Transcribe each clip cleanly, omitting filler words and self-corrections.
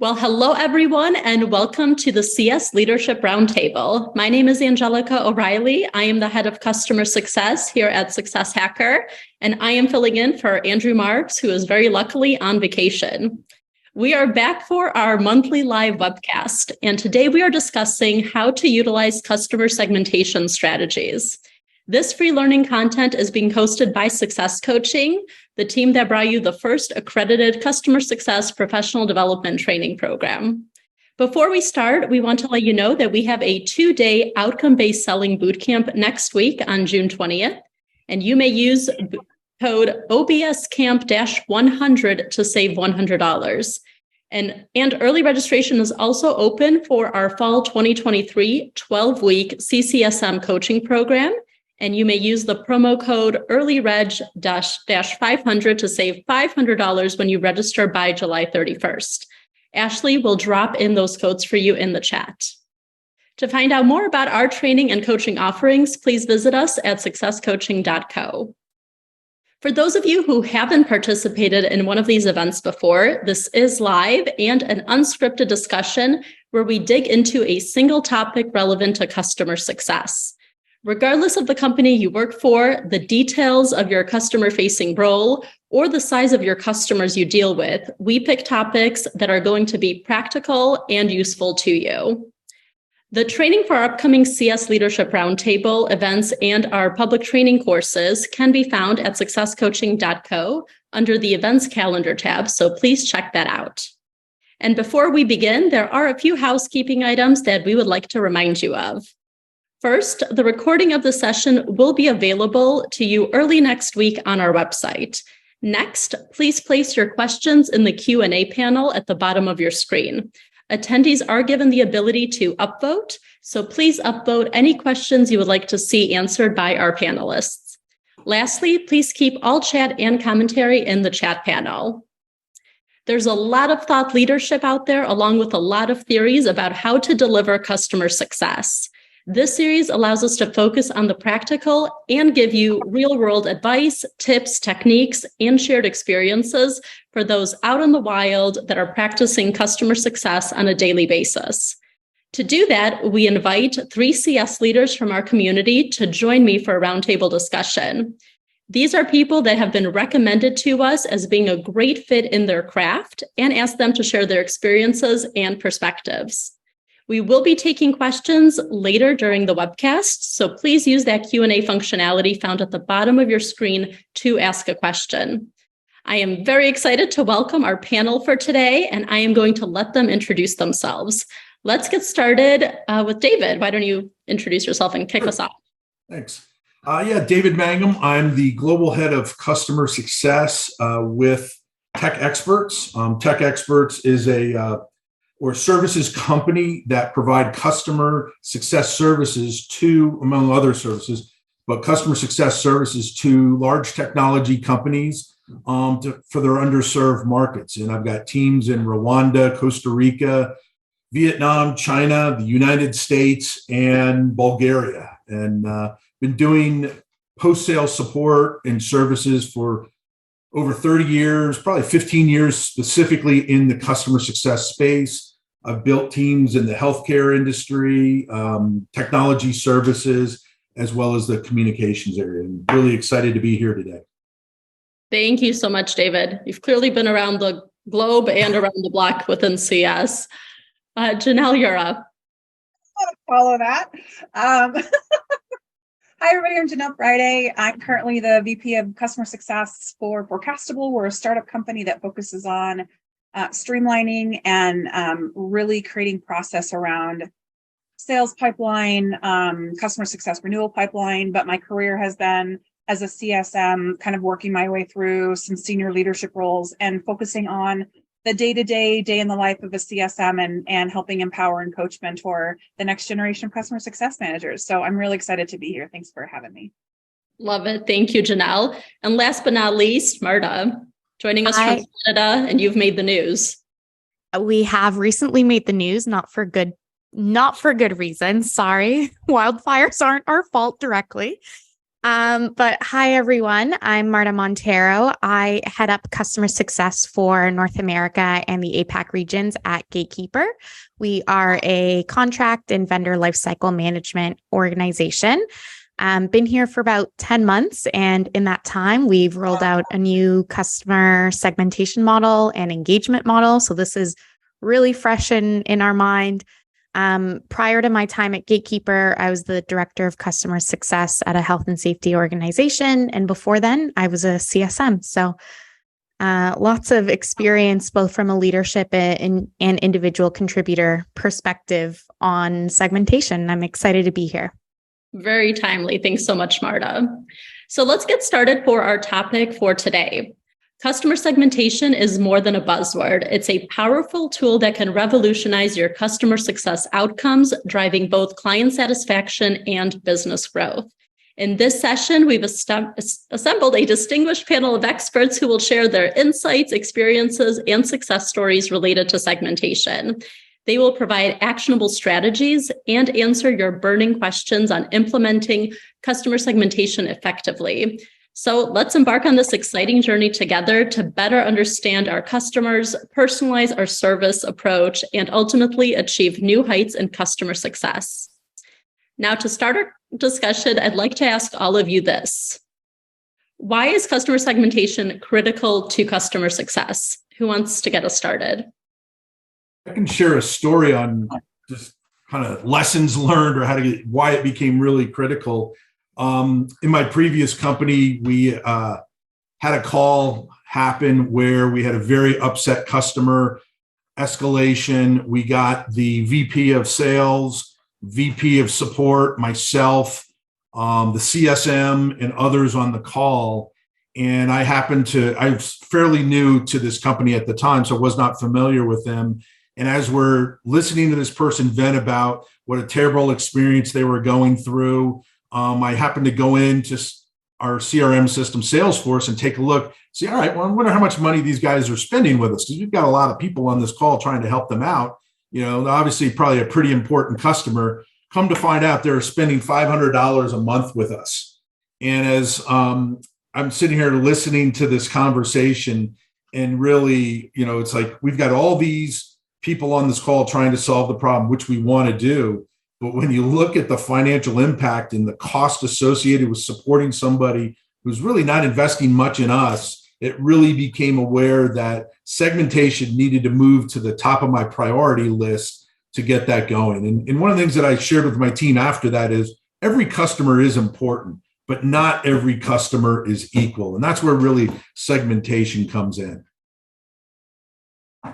Well, hello, everyone, and welcome to the CS Leadership Roundtable. My name is Angelika O'Reilly. I am the head of customer success here at Success Hacker, and I am filling in for Andrew Marks, who is very luckily on vacation. We are back for our monthly live webcast, and today we are discussing how to utilize customer segmentation strategies. This free learning content is being hosted by Success Coaching, the team that brought you the first accredited customer success professional development training program. Before we start, we want to let you know that we have a 2-day outcome-based selling bootcamp next week on June 20th, and you may use code OBSCamp-100 to save $100. And early registration is also open for our fall 2023 12-week CCSM coaching program. And you may use the promo code EARLYREG-500 to save $500 when you register by July 31st. Ashley will drop in those codes for you in the chat. To find out more about our training and coaching offerings, please visit us at successcoaching.co. For those of you who haven't participated in one of these events before, this is live and an unscripted discussion where we dig into a single topic relevant to customer success. Regardless of the company you work for, the details of your customer-facing role, or the size of your customers you deal with, we pick topics that are going to be practical and useful to you. The training for our upcoming CS Leadership Roundtable events and our public training courses can be found at successcoaching.co under the Events Calendar tab, so please check that out. And before we begin, there are a few housekeeping items that we would like to remind you of. First, the recording of the session will be available to you early next week on our website. Next, please place your questions in the Q&A panel at the bottom of your screen. Attendees are given the ability to upvote, so please upvote any questions you would like to see answered by our panelists. Lastly, please keep all chat and commentary in the chat panel. There's a lot of thought leadership out there, along with a lot of theories about how to deliver customer success. This series allows us to focus on the practical and give you real-world advice, tips, techniques, and shared experiences for those out in the wild that are practicing customer success on a daily basis. To do that, we invite 3 CS leaders from our community to join me for a roundtable discussion. These are people that have been recommended to us as being a great fit in their craft and ask them to share their experiences and perspectives. We will be taking questions later during the webcast, so please use that Q&A functionality found at the bottom of your screen to ask a question. I am very excited to welcome our panel for today, and I am going to let them introduce themselves. Let's get started with David. Why don't you introduce yourself and kick us off? Thanks. David Mangham. I'm the global head of customer success with Tech Experts. Tech Experts is a services company that provide customer success services to, among other services, but customer success services to large technology companies for their underserved markets. And I've got teams in Rwanda, Costa Rica, Vietnam, China, the United States, and Bulgaria. And been doing post-sale support and services for over 30 years, probably 15 years specifically in the customer success space. I've built teams in the healthcare industry, technology services, as well as the communications area. I'm really excited to be here today. Thank you so much, David. You've clearly been around the globe and around the block within CS. Jenelle, you're up. I'll follow that. Hi, everybody. I'm Jenelle Friday. I'm currently the VP of Customer Success for Forecastable. We're a startup company that focuses on streamlining and really creating process around sales pipeline, customer success renewal pipeline. But my career has been as a CSM, kind of working my way through some senior leadership roles and focusing on the day-to-day, day in the life of a CSM and helping empower and coach mentor the next generation of customer success managers. So I'm really excited to be here. Thanks for having me. Love it. Thank you, Jenelle. And last but not least, Marta, joining us from Canada, and you've made the news. We have recently made the news, not for good reasons. Sorry, wildfires aren't our fault directly. But hi, everyone. I'm Marta Montero. I head up customer success for North America and the APAC regions at Gatekeeper. We are a contract and vendor lifecycle management organization. Been here for about 10 months. And in that time, we've rolled out a new customer segmentation model and engagement model. So this is really fresh in our mind. Prior to my time at Gatekeeper, I was the director of customer success at a health and safety organization. And before then, I was a CSM. So lots of experience, both from a leadership and individual contributor perspective on segmentation. I'm excited to be here. Very timely. Thanks so much, Marta. So let's get started for our topic for today. Customer segmentation is more than a buzzword. It's a powerful tool that can revolutionize your customer success outcomes, driving both client satisfaction and business growth. In this session, we've assembled a distinguished panel of experts who will share their insights, experiences, and success stories related to segmentation. They will provide actionable strategies and answer your burning questions on implementing customer segmentation effectively. So let's embark on this exciting journey together to better understand our customers, personalize our service approach, and ultimately achieve new heights in customer success. Now, to start our discussion, I'd like to ask all of you this. Why is customer segmentation critical to customer success? Who wants to get us started? I can share a story on just kind of lessons learned or why it became really critical. In my previous company, we had a call happen where we had a very upset customer escalation. We got the VP of sales, VP of support, myself, the CSM, and others on the call. And I was fairly new to this company at the time, so I was not familiar with them. And as we're listening to this person vent about what a terrible experience they were going through, I happened to go into our CRM system, Salesforce, and take a look. See, all right, well, I wonder how much money these guys are spending with us, because we've got a lot of people on this call trying to help them out. You know, obviously, probably a pretty important customer. Come to find out, they're spending $500 a month with us. And as I'm sitting here listening to this conversation, and really, you know, it's like we've got all these people on this call trying to solve the problem, which we want to do. But when you look at the financial impact and the cost associated with supporting somebody who's really not investing much in us, it really became aware that segmentation needed to move to the top of my priority list to get that going. And one of the things that I shared with my team after that is every customer is important, but not every customer is equal. And that's where really segmentation comes in.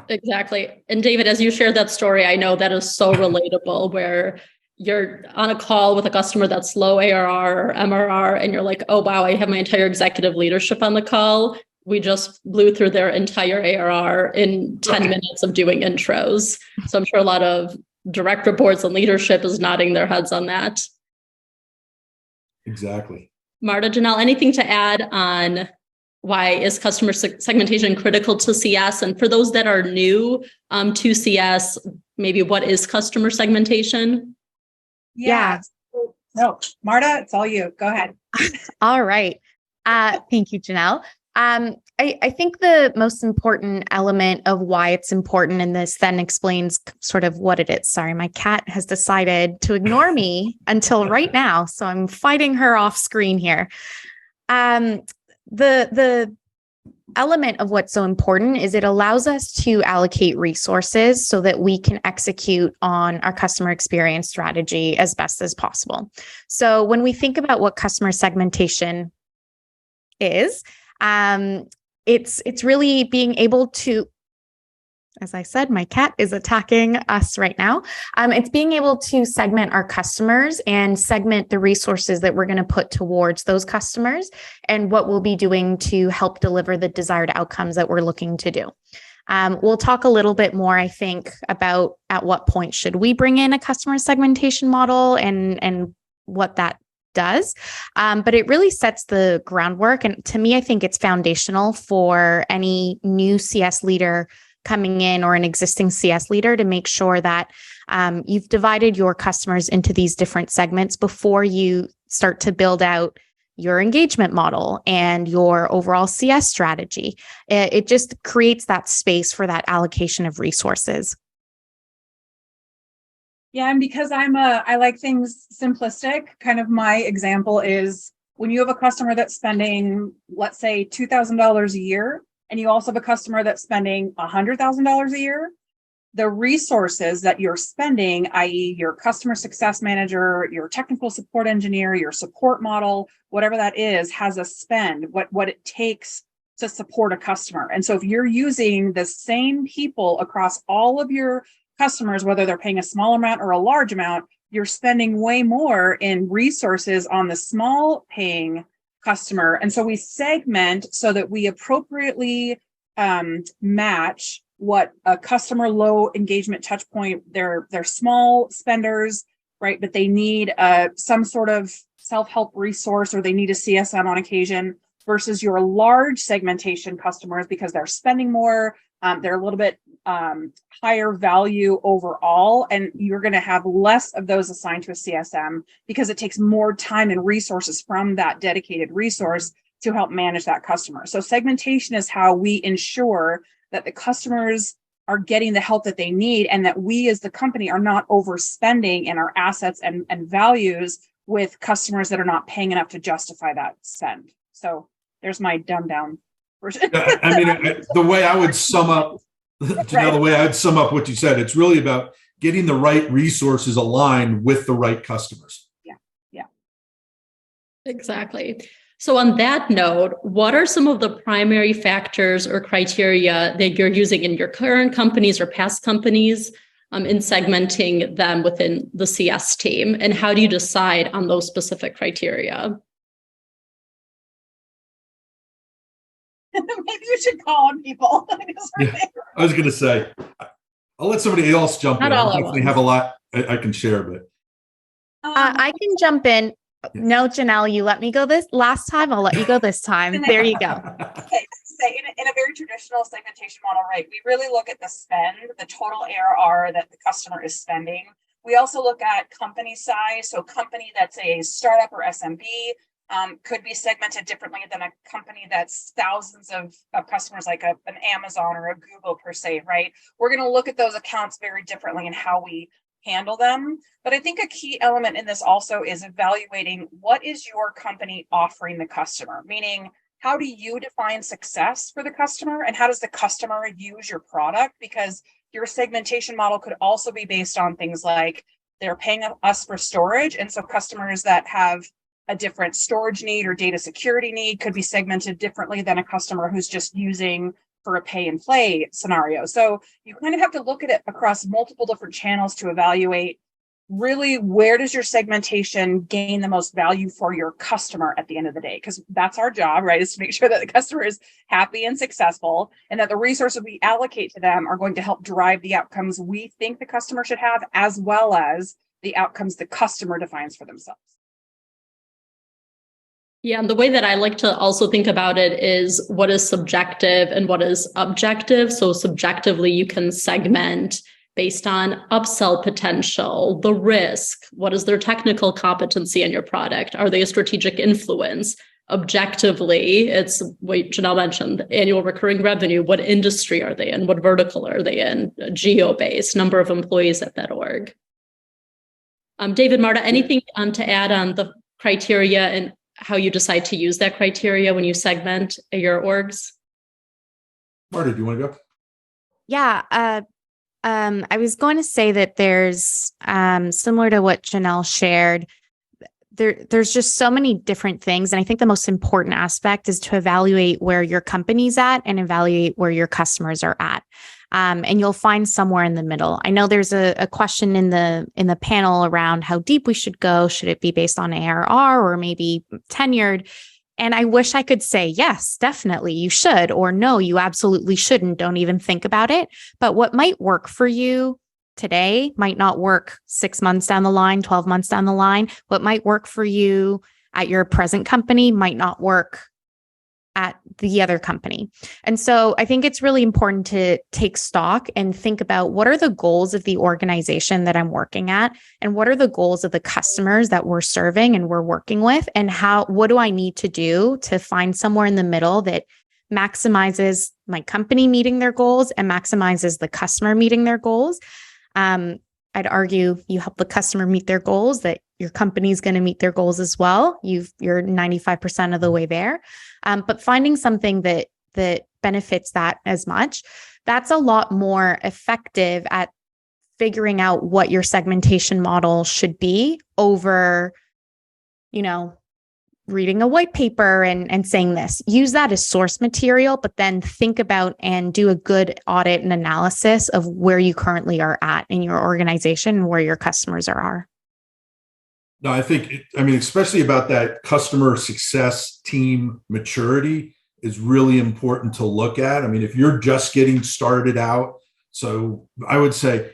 Exactly. And David, as you shared that story, I know that is so relatable, where you're on a call with a customer that's low ARR or MRR, and you're like, oh, wow, I have my entire executive leadership on the call. We just blew through their entire ARR in 10 minutes of doing intros. So I'm sure a lot of direct reports and leadership is nodding their heads on that. Exactly. Marta, Jenelle, anything to add on why is customer segmentation critical to CS? And for those that are new to CS, maybe what is customer segmentation? Yeah. No, Marta, it's all you. Go ahead. All right. Thank you, Jenelle. I think the most important element of why it's important in this then explains sort of what it is. Sorry, my cat has decided to ignore me until right now, so I'm fighting her off screen here. The element of what's so important is it allows us to allocate resources so that we can execute on our customer experience strategy as best as possible. So when we think about what customer segmentation is, it's really being able to, as I said, my cat is attacking us right now. It's being able to segment our customers and segment the resources that we're going to put towards those customers and what we'll be doing to help deliver the desired outcomes that we're looking to do. We'll talk a little bit more, I think, about at what point should we bring in a customer segmentation model and what that does. But it really sets the groundwork. And to me, I think it's foundational for any new CS leader coming in or an existing CS leader to make sure that you've divided your customers into these different segments before you start to build out your engagement model and your overall CS strategy. It just creates that space for that allocation of resources. Yeah, and because I like things simplistic, kind of my example is when you have a customer that's spending, let's say, $2,000 a year, and you also have a customer that's spending $100,000 a year, the resources that you're spending, i.e. your customer success manager, your technical support engineer, your support model, whatever that is, has a spend, what it takes to support a customer. And so if you're using the same people across all of your customers, whether they're paying a small amount or a large amount, you're spending way more in resources on the small paying customer. And so we segment so that we appropriately match what a customer low engagement touch point, they're small spenders, right? But they need some sort of self-help resource, or they need a CSM on occasion, versus your large segmentation customers because they're spending more. They're a little bit higher value overall, and you're going to have less of those assigned to a CSM because it takes more time and resources from that dedicated resource to help manage that customer. So segmentation is how we ensure that the customers are getting the help that they need, and that we as the company are not overspending in our assets and values with customers that are not paying enough to justify that spend. So there's my dumbed down version. I mean, the way I would sum up, Jenelle, the way I'd sum up what you said, it's really about getting the right resources aligned with the right customers. Yeah. Exactly. So on that note, what are some of the primary factors or criteria that you're using in your current companies or past companies in segmenting them within the CS team? And how do you decide on those specific criteria? Maybe you should call on people. Yeah, I was going to say, I'll let somebody else jump in. I definitely have a lot I can share, but I can jump in. No, Jenelle, you let me go this last time. I'll let you go this time. There you go. Okay. In a very traditional segmentation model, right, we really look at the spend, the total ARR that the customer is spending. We also look at company size. So company that's a startup or SMB could be segmented differently than a company that's thousands of customers, like an Amazon or a Google per se, right? We're going to look at those accounts very differently in how we handle them. But I think a key element in this also is evaluating what is your company offering the customer, meaning how do you define success for the customer, and how does the customer use your product? Because your segmentation model could also be based on things like they're paying us for storage. And so customers that have a different storage need or data security need could be segmented differently than a customer who's just using for a pay and play scenario. So you kind of have to look at it across multiple different channels to evaluate really where does your segmentation gain the most value for your customer at the end of the day? Because that's our job, right? Is to make sure that the customer is happy and successful, and that the resources we allocate to them are going to help drive the outcomes we think the customer should have, as well as the outcomes the customer defines for themselves. Yeah, and the way that I like to also think about it is what is subjective and what is objective. So subjectively, you can segment based on upsell potential, the risk, what is their technical competency in your product? Are they a strategic influence? Objectively, it's what Jenelle mentioned, annual recurring revenue. What industry are they in? What vertical are they in? Geo-based, number of employees at that org. David, Marta, anything to add on the criteria and how you decide to use that criteria when you segment your orgs? Marta, do you want to go? Yeah. I was going to say that there's similar to what Jenelle shared, there's just so many different things. And I think the most important aspect is to evaluate where your company's at and evaluate where your customers are at. And you'll find somewhere in the middle. I know there's a question in the panel around how deep we should go. Should it be based on ARR or maybe tenured? And I wish I could say, yes, definitely you should, or no, you absolutely shouldn't. Don't even think about it. But what might work for you today might not work 6 months down the line, 12 months down the line. What might work for you at your present company might not work at the other company. And so I think it's really important to take stock and think about what are the goals of the organization that I'm working at, and what are the goals of the customers that we're serving and we're working with, and what do I need to do to find somewhere in the middle that maximizes my company meeting their goals and maximizes the customer meeting their goals. I'd argue you help the customer meet their goals, that your company is going to meet their goals as well. You're 95% of the way there. But finding something that benefits that as much, that's a lot more effective at figuring out what your segmentation model should be over, reading a white paper and saying this. Use that as source material, but then think about and do a good audit and analysis of where you currently are at in your organization and where your customers are. No, especially about that customer success team maturity is really important to look at. If you're just getting started out, so I would say,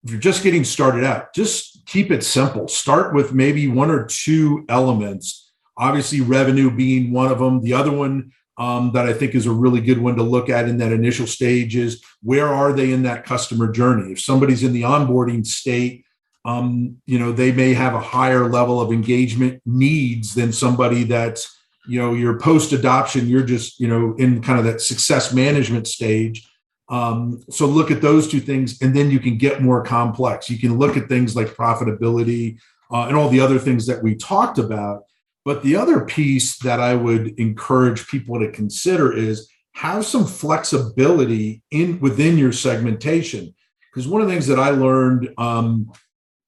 if you're just getting started out, just keep it simple. Start with maybe one or two elements. Obviously, revenue being one of them. The other one that I think is a really good one to look at in that initial stage is, where are they in that customer journey? If somebody's in the onboarding state, they may have a higher level of engagement needs than somebody that's, you're post-adoption, you're just, in kind of that success management stage. So look at those two things, and then you can get more complex. You can look at things like profitability and all the other things that we talked about. But the other piece that I would encourage people to consider is have some flexibility within your segmentation. Because one of the things that I learned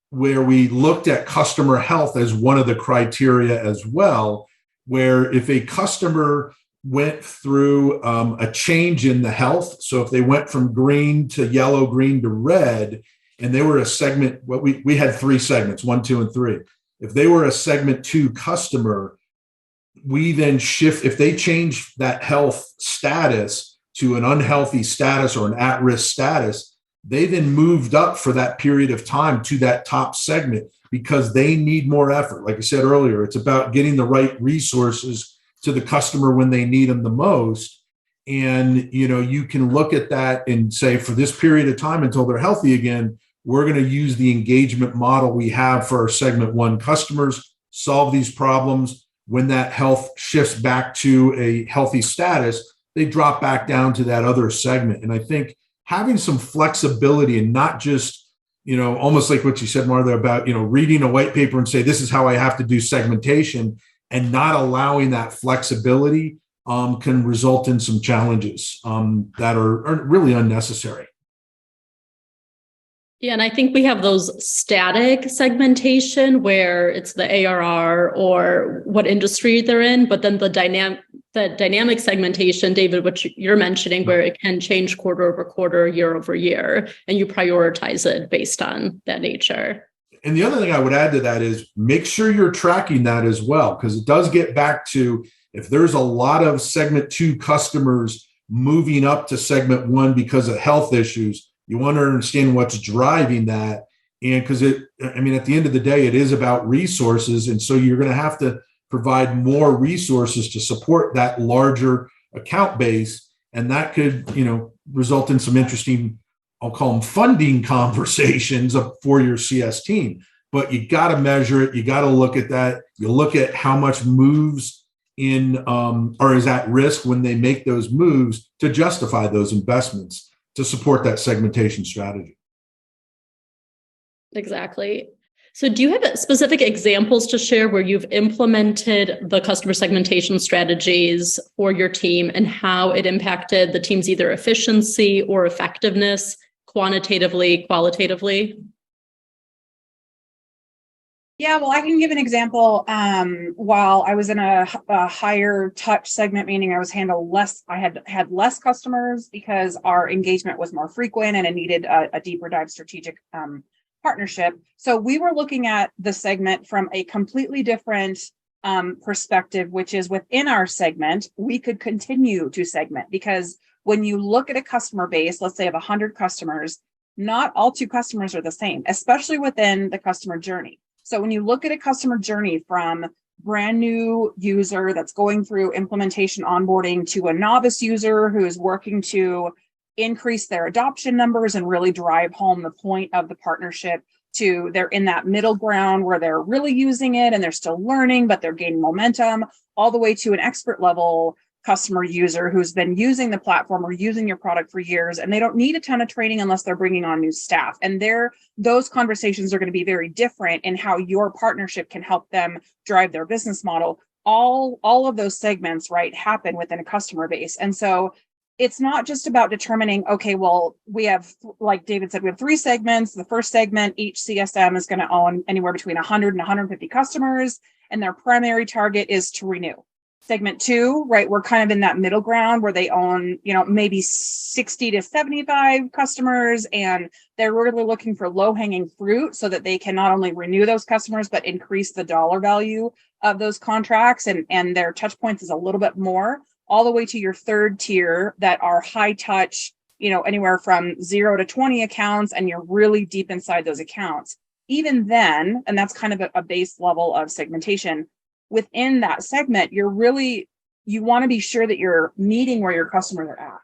where we looked at customer health as one of the criteria as well, where if a customer went through a change in the health, so if they went from green to yellow, green to red, and they were a segment, we had 3 segments, 1, 2, and 3. If they were a segment 2 customer, we then shift, if they change that health status to an unhealthy status or an at-risk status, they then moved up for that period of time to that top segment because they need more effort. Like I said earlier, it's about getting the right resources to the customer when they need them the most. And, you can look at that and say, for this period of time until they're healthy again, we're going to use the engagement model we have for our segment 1 customers, solve these problems. When that health shifts back to a healthy status, they drop back down to that other segment. And I think having some flexibility and not just, almost like what you said, Marta, about, reading a white paper and say, this is how I have to do segmentation, and not allowing that flexibility can result in some challenges that are really unnecessary. Yeah, and I think we have those static segmentation where it's the ARR or what industry they're in, but then the dynamic segmentation, David, which you're mentioning, where it can change quarter over quarter, year over year, and you prioritize it based on that nature. And the other thing I would add to that is make sure you're tracking that as well, because it does get back to, if there's a lot of segment 2 customers moving up to segment 1 because of health issues, you want to understand what's driving that. And because at the end of the day, it is about resources. And so you're going to have to provide more resources to support that larger account base. And that could, result in some interesting, I'll call them funding conversations for your CS team. But you got to measure it. You got to look at that. You look at how much moves in or is at risk when they make those moves to justify those investments to support that segmentation strategy. Exactly. So do you have specific examples to share where you've implemented the customer segmentation strategies for your team and how it impacted the team's either efficiency or effectiveness, quantitatively, qualitatively? Yeah, well, I can give an example. While I was in a higher touch segment, meaning I had less customers because our engagement was more frequent and it needed a deeper dive strategic partnership. So we were looking at the segment from a completely different perspective, which is within our segment, we could continue to segment, because when you look at a customer base, let's say of 100 customers, not all 2 customers are the same, especially within the customer journey. So when you look at a customer journey from brand new user that's going through implementation onboarding to a novice user who is working to increase their adoption numbers and really drive home the point of the partnership, to they're in that middle ground where they're really using it and they're still learning, but they're gaining momentum, all the way to an expert level customer user who's been using the platform or using your product for years, and they don't need a ton of training unless they're bringing on new staff. And those conversations are going to be very different in how your partnership can help them drive their business model. All of those segments, right, happen within a customer base. And so it's not just about determining, okay, well, we have, like David said, we have 3 segments. The first segment, each CSM is going to own anywhere between 100 and 150 customers, and their primary target is to renew. Segment 2, right, we're kind of in that middle ground where they own, maybe 60 to 75 customers, and they're really looking for low-hanging fruit so that they can not only renew those customers, but increase the dollar value of those contracts, and their touch points is a little bit more, all the way to your third tier that are high touch, anywhere from 0 to 20 accounts, and you're really deep inside those accounts. Even then, and that's kind of a base level of segmentation, within that segment, you want to be sure that you're meeting where your customers are at.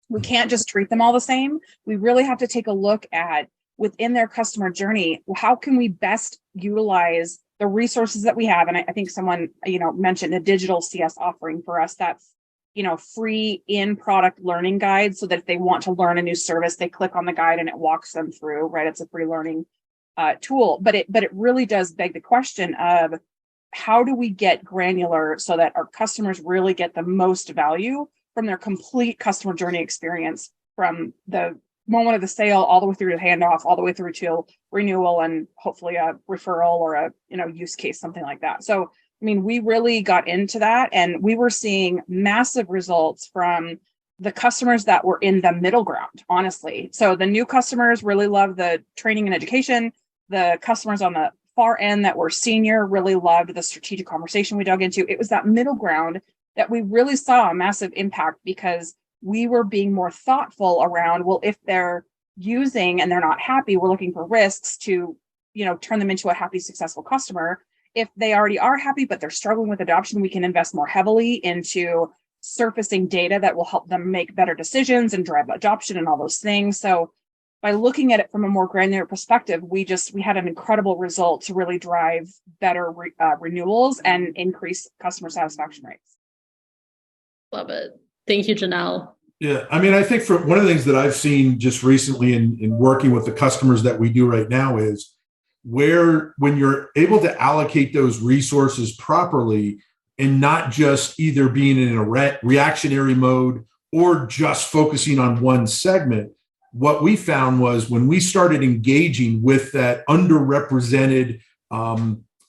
We can't just treat them all the same. We really have to take a look at, within their customer journey, how can we best utilize the resources that we have? And I think someone, mentioned a digital CS offering for us that's, free in-product learning guide, so that if they want to learn a new service, they click on the guide and it walks them through, right? It's a free learning tool. But it really does beg the question of, how do we get granular so that our customers really get the most value from their complete customer journey experience, from the moment of the sale all the way through to handoff, all the way through to renewal, and hopefully a referral or a use case, something like that. So, we really got into that, and we were seeing massive results from the customers that were in the middle ground, honestly. So the new customers really loved the training and education. The customers on the far end that were senior really loved the strategic conversation we dug into. It was that middle ground that we really saw a massive impact, because we were being more thoughtful around, well, if they're using and they're not happy, we're looking for risks to, turn them into a happy, successful customer. If they already are happy, but they're struggling with adoption, we can invest more heavily into surfacing data that will help them make better decisions and drive adoption and all those things. So by looking at it from a more granular perspective, we had an incredible result to really drive better renewals and increase customer satisfaction rates. Love it. Thank you, Jenelle. Yeah, I think for one of the things that I've seen just recently in working with the customers that we do right now is when you're able to allocate those resources properly and not just either being in a reactionary mode or just focusing on one segment. What we found was, when we started engaging with that underrepresented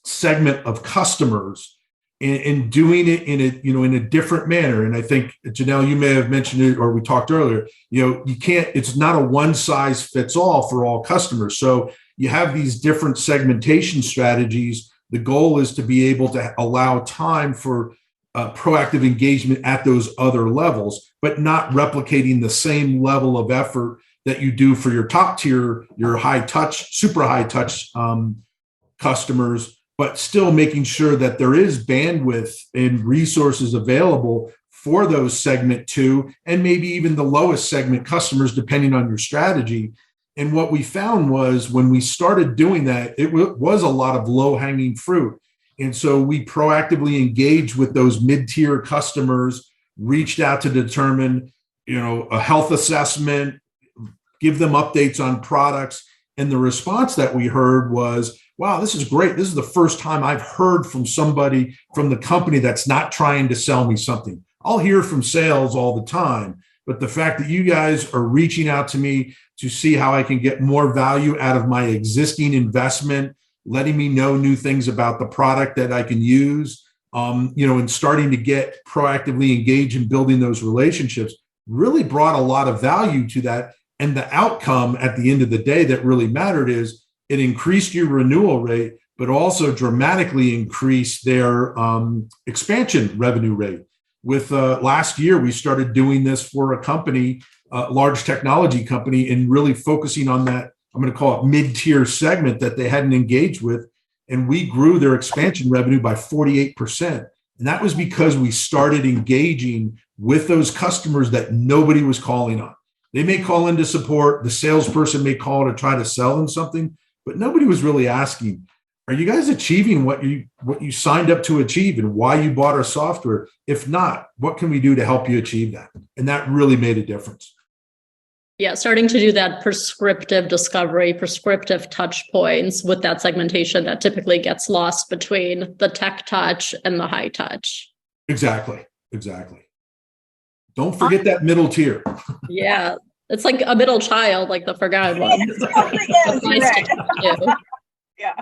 segment of customers and doing it in a different manner. And I think, Jenelle, you may have mentioned it, or we talked earlier, it's not a one size fits all for all customers. So you have these different segmentation strategies. The goal is to be able to allow time for proactive engagement at those other levels, but not replicating the same level of effort that you do for your top tier, your high touch, super high touch customers, but still making sure that there is bandwidth and resources available for those segment 2 and maybe even the lowest segment customers, depending on your strategy. And what we found was, when we started doing that, it was a lot of low-hanging fruit. And so we proactively engaged with those mid-tier customers, reached out to determine, a health assessment, give them updates on products. And the response that we heard was, wow, this is great. This is the first time I've heard from somebody from the company that's not trying to sell me something. I'll hear from sales all the time, but the fact that you guys are reaching out to me to see how I can get more value out of my existing investment, letting me know new things about the product that I can use, and starting to get proactively engaged in building those relationships, really brought a lot of value to that. And the outcome at the end of the day that really mattered is it increased your renewal rate, but also dramatically increased their expansion revenue rate. With last year, we started doing this for a company, a large technology company, and really focusing on that, I'm going to call it mid-tier segment that they hadn't engaged with. and we grew their expansion revenue by 48%. And that was because we started engaging with those customers that nobody was calling on. They may call into support, the salesperson may call to try to sell them something, but nobody was really asking, are you guys achieving what you signed up to achieve and why you bought our software? If not, what can we do to help you achieve that? And that really made a difference. Yeah, starting to do that prescriptive discovery, prescriptive touch points with that segmentation that typically gets lost between the tech touch and the high touch. Exactly. Don't forget that middle tier. Yeah, it's like a middle child, like the forgotten one. Yeah.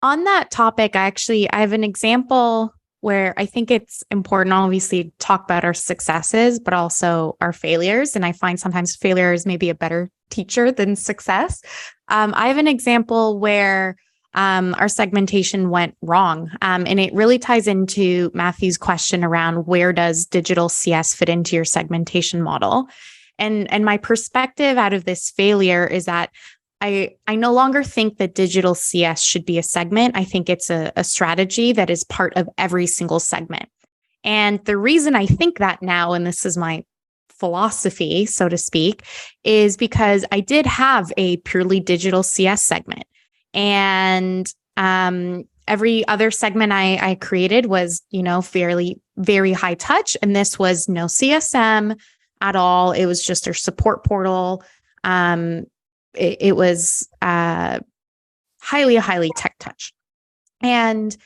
On that topic, I have an example where I think it's important, obviously, to talk about our successes, but also our failures. And I find sometimes failure is maybe a better teacher than success. I have an example where our segmentation went wrong. And it really ties into Matthew's question around where does digital CS fit into your segmentation model? And my perspective out of this failure is that I no longer think that digital CS should be a segment. I think it's a strategy that is part of every single segment. And the reason I think that now, and this is my philosophy, so to speak, is because I did have a purely digital CS segment. And every other segment I created was, fairly, very high touch. And this was no CSM at all. It was just our support portal. It was highly tech touch. And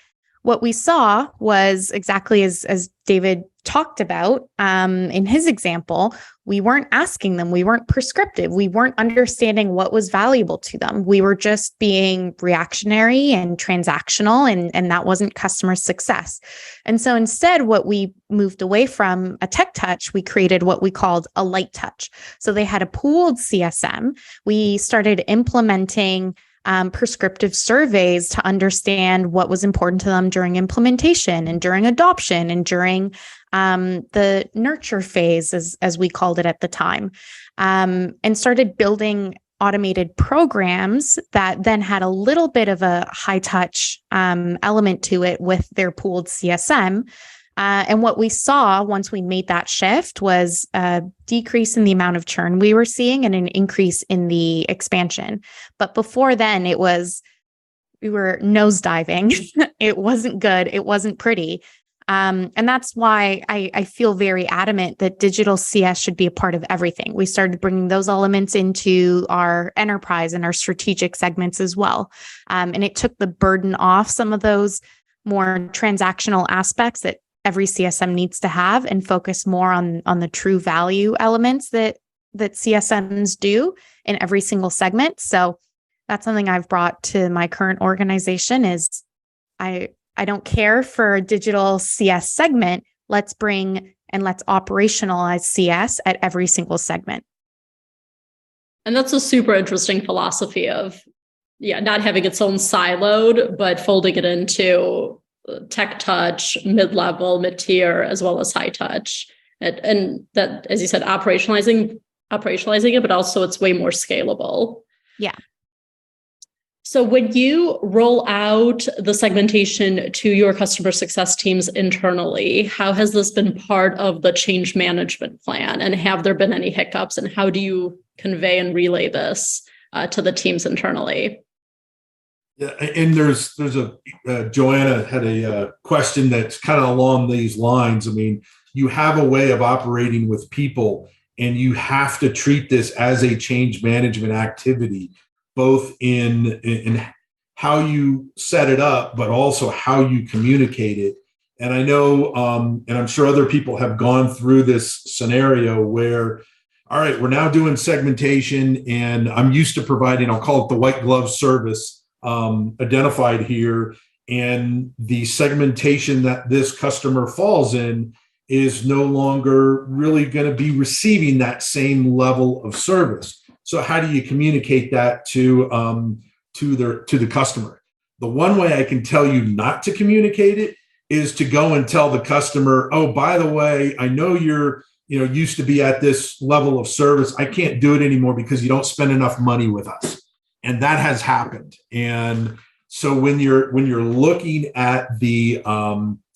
what we saw was exactly as David talked about in his example, we weren't asking them, we weren't prescriptive, we weren't understanding what was valuable to them. We were just being reactionary and transactional, and that wasn't customer success. And so instead, what we moved away from a tech touch, we created what we called a light touch. So they had a pooled CSM. We started implementing prescriptive surveys to understand what was important to them during implementation and during adoption and during the nurture phase, as we called it at the time, and started building automated programs that then had a little bit of a high touch element to it with their pooled CSM. And what we saw once we made that shift was a decrease in the amount of churn we were seeing and an increase in the expansion. But before then, we were nosediving. It wasn't good. It wasn't pretty. And that's why I feel very adamant that digital CS should be a part of everything. We started bringing those elements into our enterprise and our strategic segments as well. And it took the burden off some of those more transactional aspects that every CSM needs to have and focus more on the true value elements that CSMs do in every single segment. So that's something I've brought to my current organization is I don't care for a digital CS segment. Let's bring and let's operationalize CS at every single segment. And that's a super interesting philosophy of, not having its own siloed, but folding it into tech touch, mid-level, mid-tier, as well as high touch. And that, as you said, operationalizing it, but also it's way more scalable. Yeah. So when you roll out the segmentation to your customer success teams internally, how has this been part of the change management plan? And have there been any hiccups? And how do you convey and relay this to the teams internally? Yeah, and there's Joanna had a question that's kind of along these lines. I mean, you have a way of operating with people, and you have to treat this as a change management activity, both in how you set it up, but also how you communicate it. And I know, and I'm sure other people have gone through this scenario where, all right, we're now doing segmentation, and I'm used to providing, I'll call it the white glove service, identified here, and the segmentation that this customer falls in is no longer really going to be receiving that same level of service. So how do you communicate that to the customer? The one way I can tell you not to communicate it is to go and tell the customer, oh, by the way, I know you're used to be at this level of service. I can't do it anymore because you don't spend enough money with us. And that has happened. And So when you're looking at the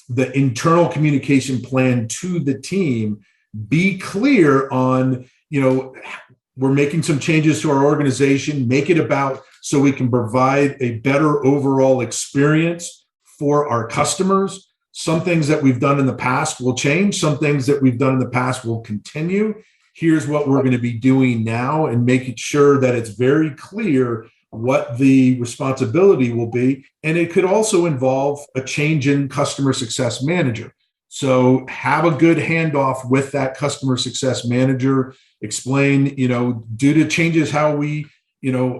internal communication plan to the team, be clear on, we're making some changes to our organization, make it about so we can provide a better overall experience for our customers. Some things that we've done in the past will change. Some things that we've done in the past will continue. Here's what we're going to be doing now, and making sure that it's very clear what the responsibility will be. And it could also involve a change in customer success manager. So have a good handoff with that customer success manager. Explain, due to changes how we,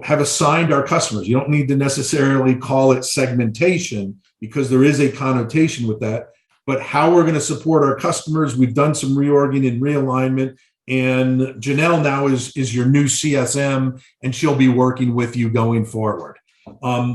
have assigned our customers. You don't need to necessarily call it segmentation, because there is a connotation with that, but how we're going to support our customers. We've done some reorging and realignment, and Jenelle now is your new CSM, and she'll be working with you going forward,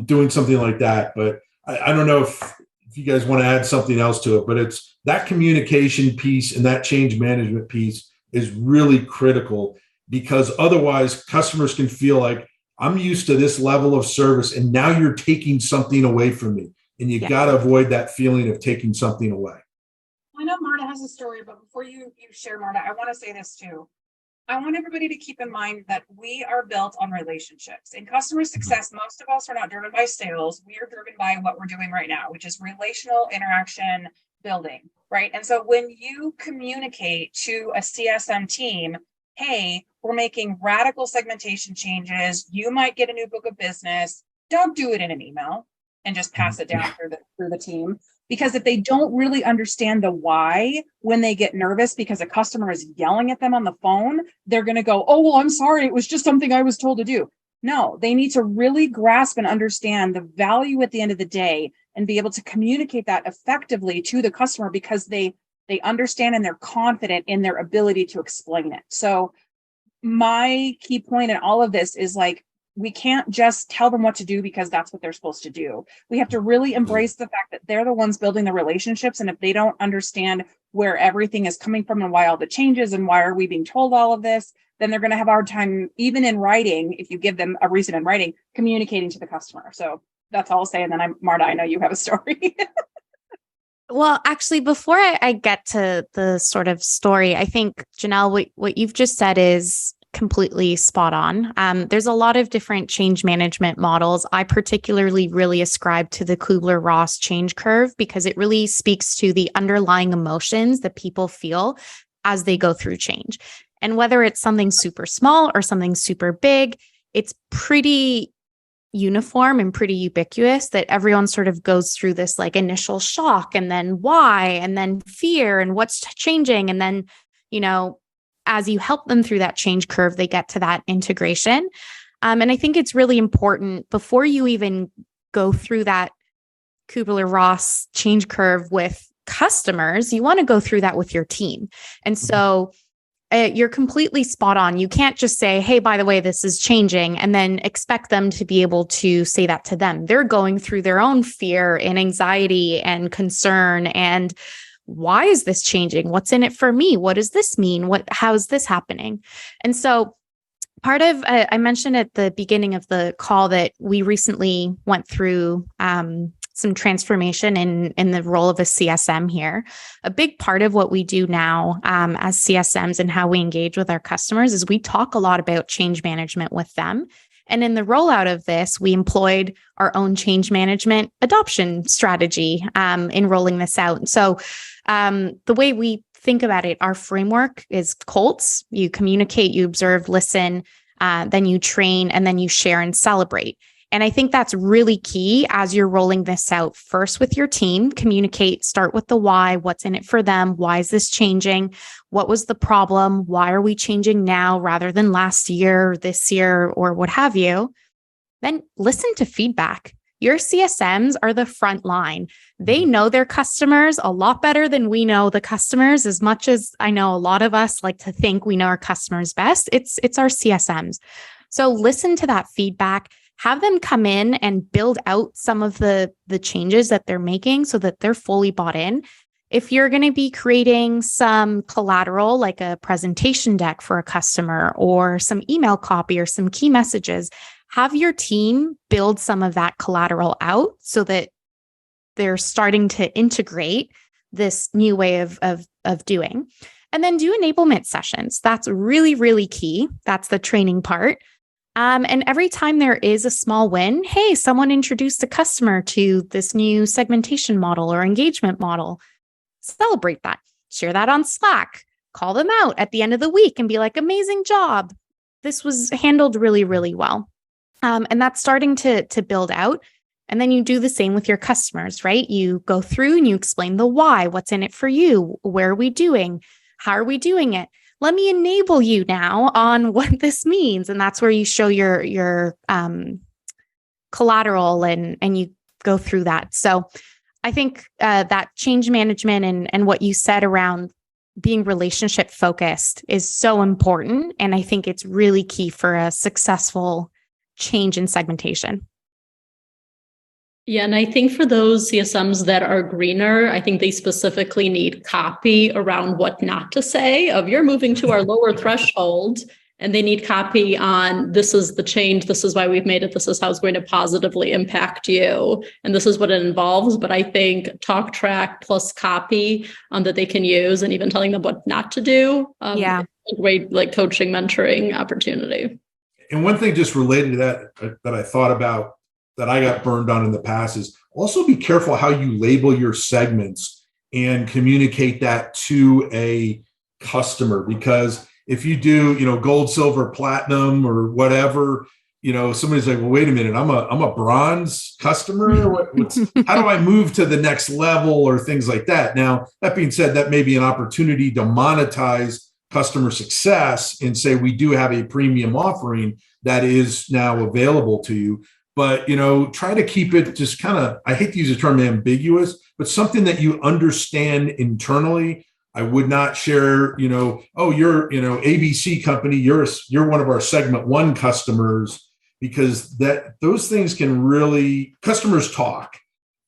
doing something like that. But I don't know if you guys want to add something else to it, but it's that communication piece and that change management piece is really critical, because otherwise customers can feel like, I'm used to this level of service and now you're taking something away from me. And you got to avoid that feeling of taking something away. I know Marta has a story, but before you share, Marta, I want to say this too. I want everybody to keep in mind that we are built on relationships. In customer success, most of us are not driven by sales. We are driven by what we're doing right now, which is relational interaction building, right? And so when you communicate to a CSM team, hey, we're making radical segmentation changes, you might get a new book of business, don't do it in an email and just pass it down through the team. Because if they don't really understand the why, when they get nervous because a customer is yelling at them on the phone, they're going to go, oh, well, I'm sorry, it was just something I was told to do. No, they need to really grasp and understand the value at the end of the day and be able to communicate that effectively to the customer, because they understand and they're confident in their ability to explain it. So my key point in all of this is, like, we can't just tell them what to do because that's what they're supposed to do. We have to really embrace the fact that they're the ones building the relationships. And if they don't understand where everything is coming from and why all the changes and why are we being told all of this, then they're going to have a hard time, even in writing, if you give them a reason in writing, communicating to the customer. So that's all I'll say. And then Marta, I know you have a story. Well, actually, before I get to the sort of story, I think, Jenelle, what you've just said is completely spot on. There's a lot of different change management models. I particularly really ascribe to the Kubler-Ross change curve, because it really speaks to the underlying emotions that people feel as they go through change. And whether it's something super small or something super big, it's pretty uniform and pretty ubiquitous that everyone sort of goes through this like initial shock, and then why, and then fear, and what's changing. And then, as you help them through that change curve, they get to that integration. And I think it's really important, before you even go through that Kubler-Ross change curve with customers, you want to go through that with your team. And so you're completely spot on. You can't just say, hey, by the way, this is changing, and then expect them to be able to say that to them. They're going through their own fear and anxiety and concern, and why is this changing? What's in it for me? What does this mean? How is this happening? And so part of, I mentioned at the beginning of the call that we recently went through some transformation in the role of a CSM here. A big part of what we do now as CSMs and how we engage with our customers is we talk a lot about change management with them. And in the rollout of this, we employed our own change management adoption strategy in rolling this out. So the way we think about it, our framework is COLTS. You communicate, you observe, listen, then you train, and then you share and celebrate. And I think that's really key as you're rolling this out. First with your team, communicate, start with the why, what's in it for them, why is this changing, what was the problem, why are we changing now rather than last year, this year, or what have you. Then listen to feedback. Your CSMs are the front line. They know their customers a lot better than we know the customers. As much as I know a lot of us like to think we know our customers best, it's our CSMs. So listen to that feedback. Have them come in and build out some of the changes that they're making so that they're fully bought in. If you're going to be creating some collateral, like a presentation deck for a customer or some email copy or some key messages, have your team build some of that collateral out so that they're starting to integrate this new way of doing. And then do enablement sessions. That's really, really key. That's the training part. And every time there is a small win, hey, someone introduced a customer to this new segmentation model or engagement model, celebrate that. Share that on Slack. Call them out at the end of the week and be like, amazing job. This was handled really, really well. And that's starting to build out. And then you do the same with your customers, right? You go through and you explain the why, what's in it for you, where are we doing, how are we doing it? Let me enable you now on what this means. And that's where you show your collateral and you go through that. So I think that change management and what you said around being relationship focused is so important. And I think it's really key for a successful change in segmentation. Yeah, and I think for those CSMs that are greener, I think they specifically need copy around what not to say of you're moving to our lower threshold, and they need copy on this is the change, this is why we've made it, this is how it's going to positively impact you, and this is what it involves. But I think talk track plus copy that they can use, and even telling them what not to do, a great coaching, mentoring opportunity. And one thing just related to that I thought about that I got burned on in the past is also be careful how you label your segments and communicate that to a customer. Because if you do, gold, silver, platinum, or whatever, somebody's like, well, wait a minute, I'm a bronze customer. How do I move to the next level or things like that? Now, that being said, that may be an opportunity to monetize customer success and say, we do have a premium offering that is now available to you. But, try to keep it just kind of, I hate to use the term ambiguous, but something that you understand internally. I would not share, oh, you're, ABC company, you're one of our segment 1 customers, because those things can really, customers talk.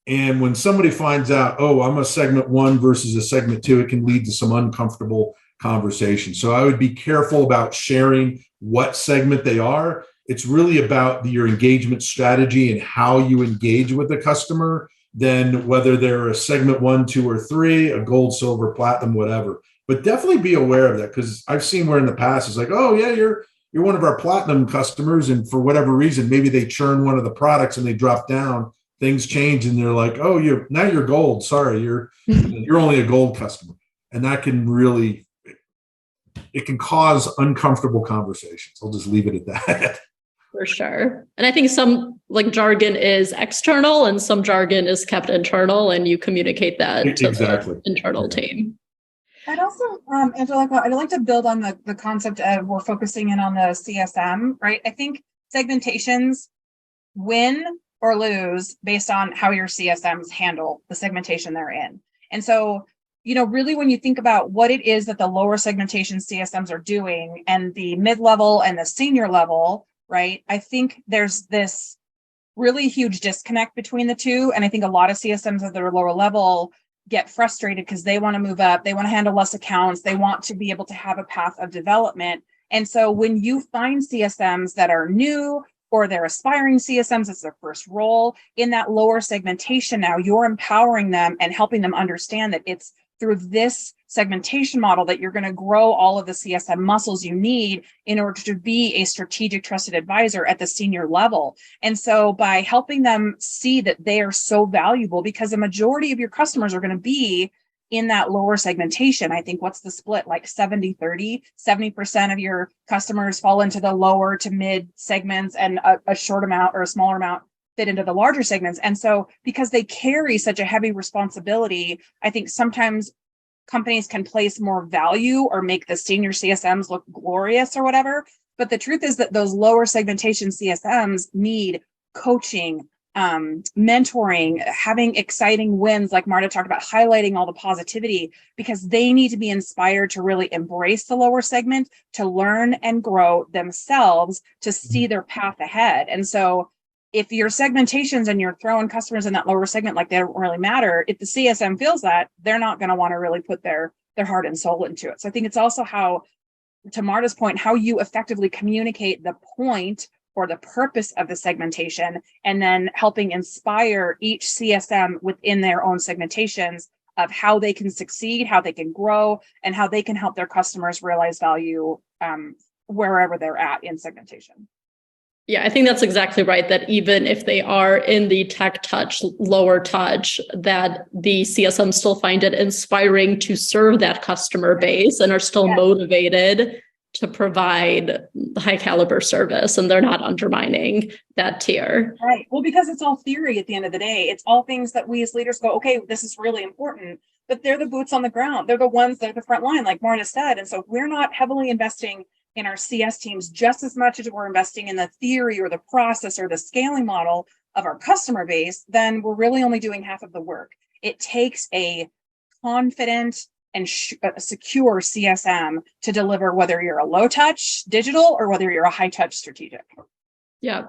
And when somebody finds out, oh, I'm a segment 1 versus a segment 2, it can lead to some uncomfortable conversation. So I would be careful about sharing what segment they are. It's really about your engagement strategy and how you engage with the customer, than whether they're a segment 1, 2, or 3, a gold, silver, platinum, whatever. But definitely be aware of that, because I've seen where in the past it's like, oh yeah, you're one of our platinum customers, and for whatever reason, maybe they churn one of the products and they drop down. Things change, and they're like, oh, you're gold. Sorry, you're only a gold customer, and that can really, it can cause uncomfortable conversations. I'll just leave it at that. For sure. And I think some jargon is external and some jargon is kept internal, and you communicate that to the internal team. I'd also, Angelika, I'd like to build on the concept of we're focusing in on the CSM, right? I think segmentations win or lose based on how your CSMs handle the segmentation they're in. And so, really when you think about what it is that the lower segmentation CSMs are doing and the mid-level and the senior level, right? I think there's this really huge disconnect between the two. And I think a lot of CSMs at their lower level get frustrated because they want to move up. They want to handle less accounts. They want to be able to have a path of development. And so when you find CSMs that are new, or they're aspiring CSMs, it's their first role in that lower segmentation, now you're empowering them and helping them understand that it's through this segmentation model that you're going to grow all of the CSM muscles you need in order to be a strategic trusted advisor at the senior level. And so by helping them see that they are so valuable, because the majority of your customers are going to be in that lower segmentation. I think what's the split, like 70-30, 70% of your customers fall into the lower to mid segments, and a short amount or a smaller amount fit into the larger segments. And so because they carry such a heavy responsibility, I think sometimes companies can place more value or make the senior CSMs look glorious or whatever. But the truth is that those lower segmentation CSMs need coaching, mentoring, having exciting wins, like Marta talked about, highlighting all the positivity, because they need to be inspired to really embrace the lower segment, to learn and grow themselves, to see their path ahead. And so if your segmentations and you're throwing customers in that lower segment like they don't really matter, if the CSM feels that, they're not going to want to really put their heart and soul into it. So I think it's also how, to Marta's point, how you effectively communicate the point or the purpose of the segmentation, and then helping inspire each CSM within their own segmentations of how they can succeed, how they can grow, and how they can help their customers realize value wherever they're at in segmentation. Yeah, I think that's exactly right. That even if they are in the tech touch, lower touch, that the CSM still find it inspiring to serve that customer base and are still motivated to provide high caliber service, and they're not undermining that tier. Right. Well, because it's all theory at the end of the day. It's all things that we as leaders go, okay, this is really important, but they're the boots on the ground. They're the ones that are the front line, like Marta said. And so we're not heavily investing in our CS teams just as much as we're investing in the theory or the process or the scaling model of our customer base. Then we're really only doing half of the work. It takes a confident and a secure CSM to deliver, whether you're a low touch digital or whether you're a high touch strategic. Yeah.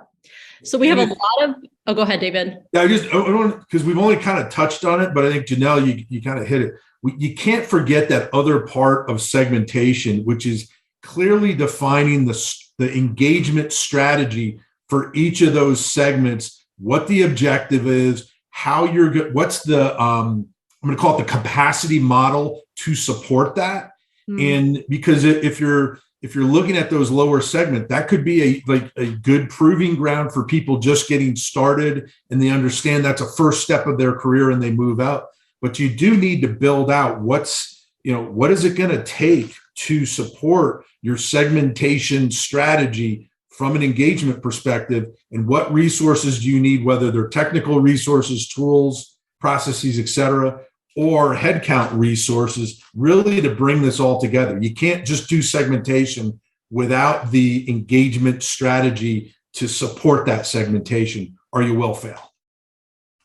So we have a lot of, go ahead, David. Yeah, because we've only kind of touched on it, but I think Jenelle, you kind of hit it. You can't forget that other part of segmentation, which is clearly defining the engagement strategy for each of those segments, what the objective is, how you're good, what's the, I'm going to call it the capacity model to support that. And because if you're looking at those lower segment, that could be a good proving ground for people just getting started, and they understand that's a first step of their career and they move out. But you do need to build out what is it going to take to support your segmentation strategy from an engagement perspective, and what resources do you need, whether they're technical resources, tools, processes, et cetera, or headcount resources, really to bring this all together. You can't just do segmentation without the engagement strategy to support that segmentation, or you will fail.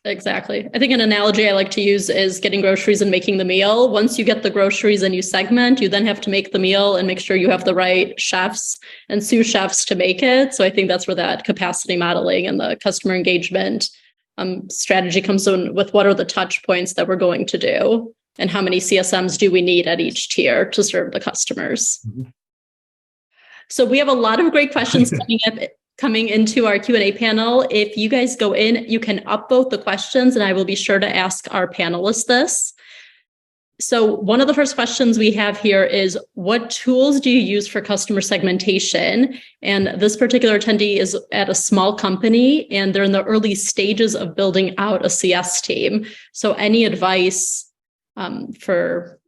Exactly. I think an analogy I like to use is getting groceries and making the meal. Once you get the groceries and you segment, you then have to make the meal and make sure you have the right chefs and sous chefs to make it. So I think that's where that capacity modeling and the customer engagement strategy comes in, with what are the touch points that we're going to do and how many CSMs do we need at each tier to serve the customers. Mm-hmm. So we have a lot of great questions coming into our Q&A panel. If you guys go in, you can upvote the questions, and I will be sure to ask our panelists this. So one of the first questions we have here is, what tools do you use for customer segmentation? And this particular attendee is at a small company, and they're in the early stages of building out a CS team. So any advice for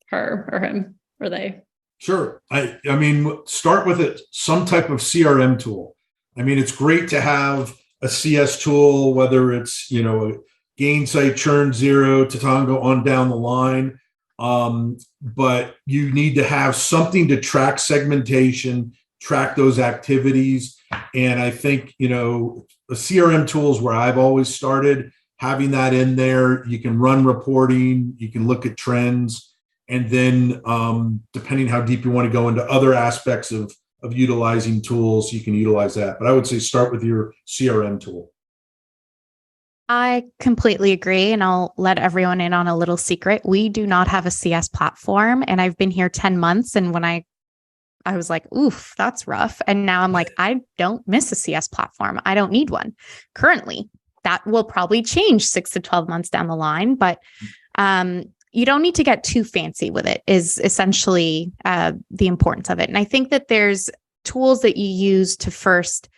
her or him or they? Sure. I mean, start with it, some type of CRM tool. I mean, it's great to have a CS tool, whether it's, Gainsight, Churn Zero, Tatango on down the line. But you need to have something to track segmentation, track those activities. And I think, the CRM tools where I've always started, having that in there, you can run reporting, you can look at trends. And then depending how deep you want to go into other aspects of utilizing tools, you can utilize that. But I would say start with your CRM tool. I completely agree. And I'll let everyone in on a little secret. We do not have a CS platform. And I've been here 10 months. And when I was like, oof, that's rough. And now I'm like, I don't miss a CS platform. I don't need one currently. That will probably change 6 to 12 months down the line. But you don't need to get too fancy with it, is essentially the importance of it. And I think that there's tools that you use to first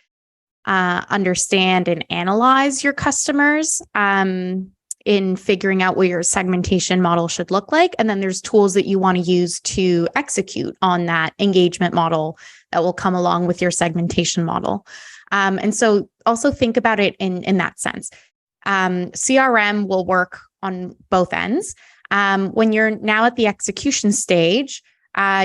understand and analyze your customers in figuring out what your segmentation model should look like. And then there's tools that you want to use to execute on that engagement model that will come along with your segmentation model. And so also think about it in that sense. CRM will work on both ends. When you're now at the execution stage,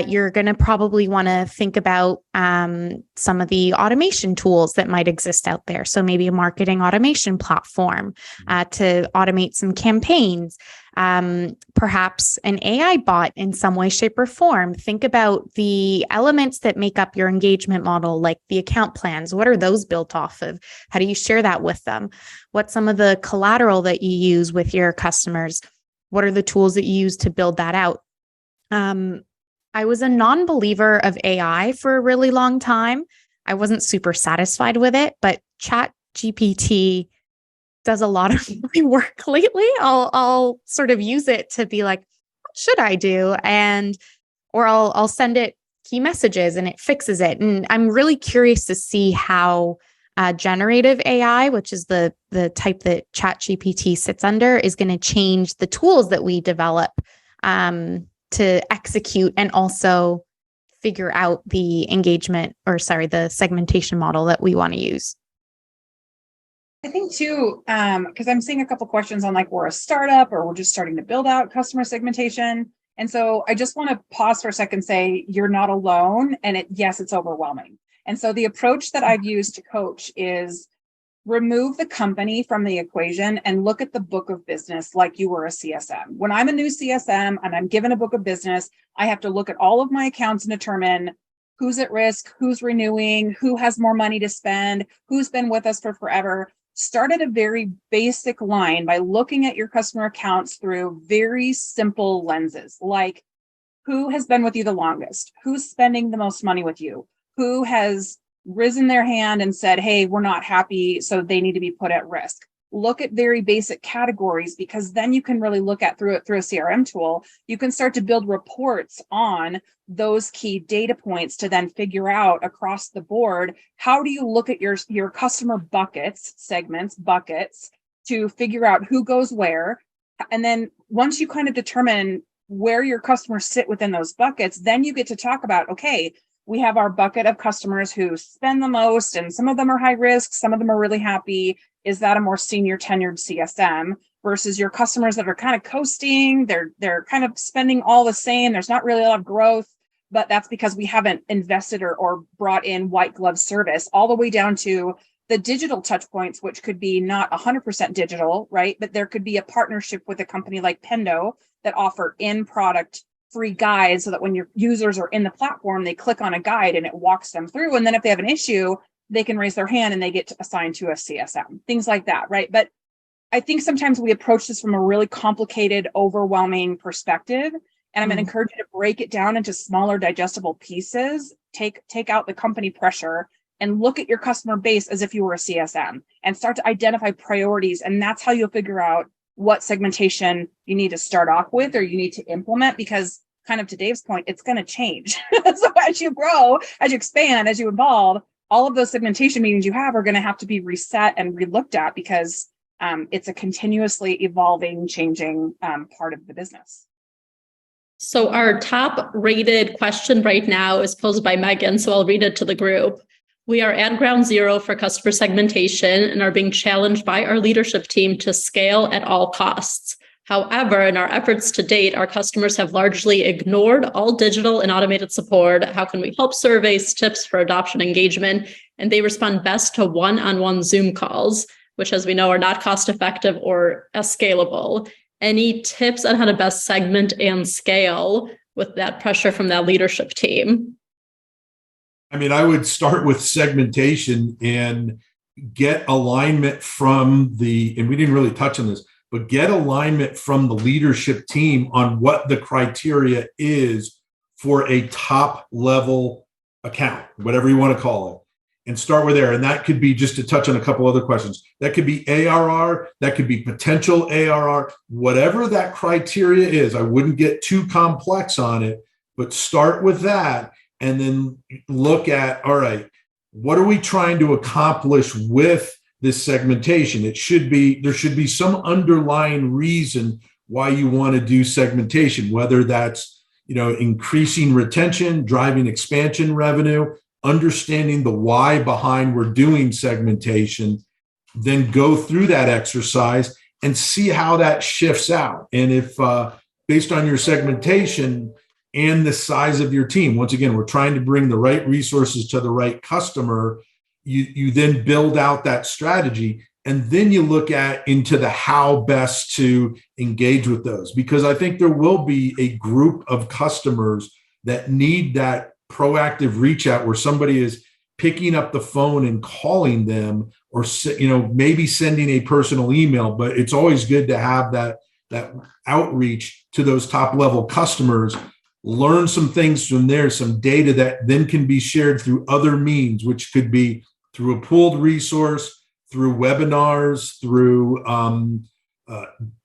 you're going to probably want to think about some of the automation tools that might exist out there. So maybe a marketing automation platform to automate some campaigns, perhaps an AI bot in some way, shape, or form. Think about the elements that make up your engagement model, like the account plans. What are those built off of? How do you share that with them? What's some of the collateral that you use with your customers? What are the tools that you use to build that out? I was a non-believer of AI for a really long time. I wasn't super satisfied with it, but Chat GPT does a lot of my work lately. I'll sort of use it to be like, what should I do? Or I'll send it key messages and it fixes it. And I'm really curious to see how generative AI, which is the type that ChatGPT sits under, is going to change the tools that we develop to execute and also figure out the the segmentation model that we want to use. I think too, because I'm seeing a couple questions on like, we're a startup or we're just starting to build out customer segmentation. And so I just want to pause for a second and say, you're not alone. And yes, it's overwhelming. And so the approach that I've used to coach is remove the company from the equation and look at the book of business like you were a CSM. When I'm a new CSM and I'm given a book of business, I have to look at all of my accounts and determine who's at risk, who's renewing, who has more money to spend, who's been with us for forever. Start at a very basic line by looking at your customer accounts through very simple lenses, like who has been with you the longest, who's spending the most money with you, who has risen their hand and said, hey, we're not happy, so they need to be put at risk. Look at very basic categories, because then you can really look at through a CRM tool, you can start to build reports on those key data points to then figure out across the board, how do you look at your customer buckets to figure out who goes where. And then once you kind of determine where your customers sit within those buckets, then you get to talk about, okay, we have our bucket of customers who spend the most, and some of them are high risk, some of them are really happy. Is that a more senior tenured CSM versus your customers that are kind of coasting? They're kind of spending all the same. There's not really a lot of growth, but that's because we haven't invested or brought in white glove service, all the way down to the digital touch points, which could be not 100% digital, right? But there could be a partnership with a company like Pendo that offer in-product free guides so that when your users are in the platform, they click on a guide and it walks them through. And then if they have an issue, they can raise their hand and they get assigned to a CSM, things like that, right? But I think sometimes we approach this from a really complicated, overwhelming perspective. And I'm going to encourage you to break it down into smaller, digestible pieces, take out the company pressure, and look at your customer base as if you were a CSM and start to identify priorities. And that's how you'll figure out what segmentation you need to start off with or you need to implement, because kind of to Dave's point, it's going to change. So as you grow, as you expand, as you evolve, all of those segmentation meetings you have are going to have to be reset and relooked at, because it's a continuously evolving, changing part of the business. So our top rated question right now is posed by Megan, so I'll read it to the group. We are at ground zero for customer segmentation and are being challenged by our leadership team to scale at all costs. However, in our efforts to date, our customers have largely ignored all digital and automated support. How can we help? Surveys, tips for adoption engagement, and they respond best to one-on-one Zoom calls, which, as we know, are not cost-effective or as scalable. Any tips on how to best segment and scale with that pressure from that leadership team? I mean, I would start with segmentation and get alignment from and we didn't really touch on this, but get alignment from the leadership team on what the criteria is for a top level account, whatever you want to call it, and start with there. And that could be, just to touch on a couple other questions, that could be ARR, that could be potential ARR, whatever that criteria is. I wouldn't get too complex on it, but start with that. And then look at, all right, what are we trying to accomplish with this segmentation? There should be some underlying reason why you want to do segmentation, whether that's, increasing retention, driving expansion revenue, understanding the why behind we're doing segmentation, then go through that exercise and see how that shifts out. And if based on your segmentation and the size of your team, once again, we're trying to bring the right resources to the right customer, you then build out that strategy, and then you look into the how best to engage with those. Because I think there will be a group of customers that need that proactive reach out where somebody is picking up the phone and calling them, or maybe sending a personal email. But it's always good to have that outreach to those top level customers. learn some things from there, some data that then can be shared through other means, which could be through a pooled resource, through webinars, through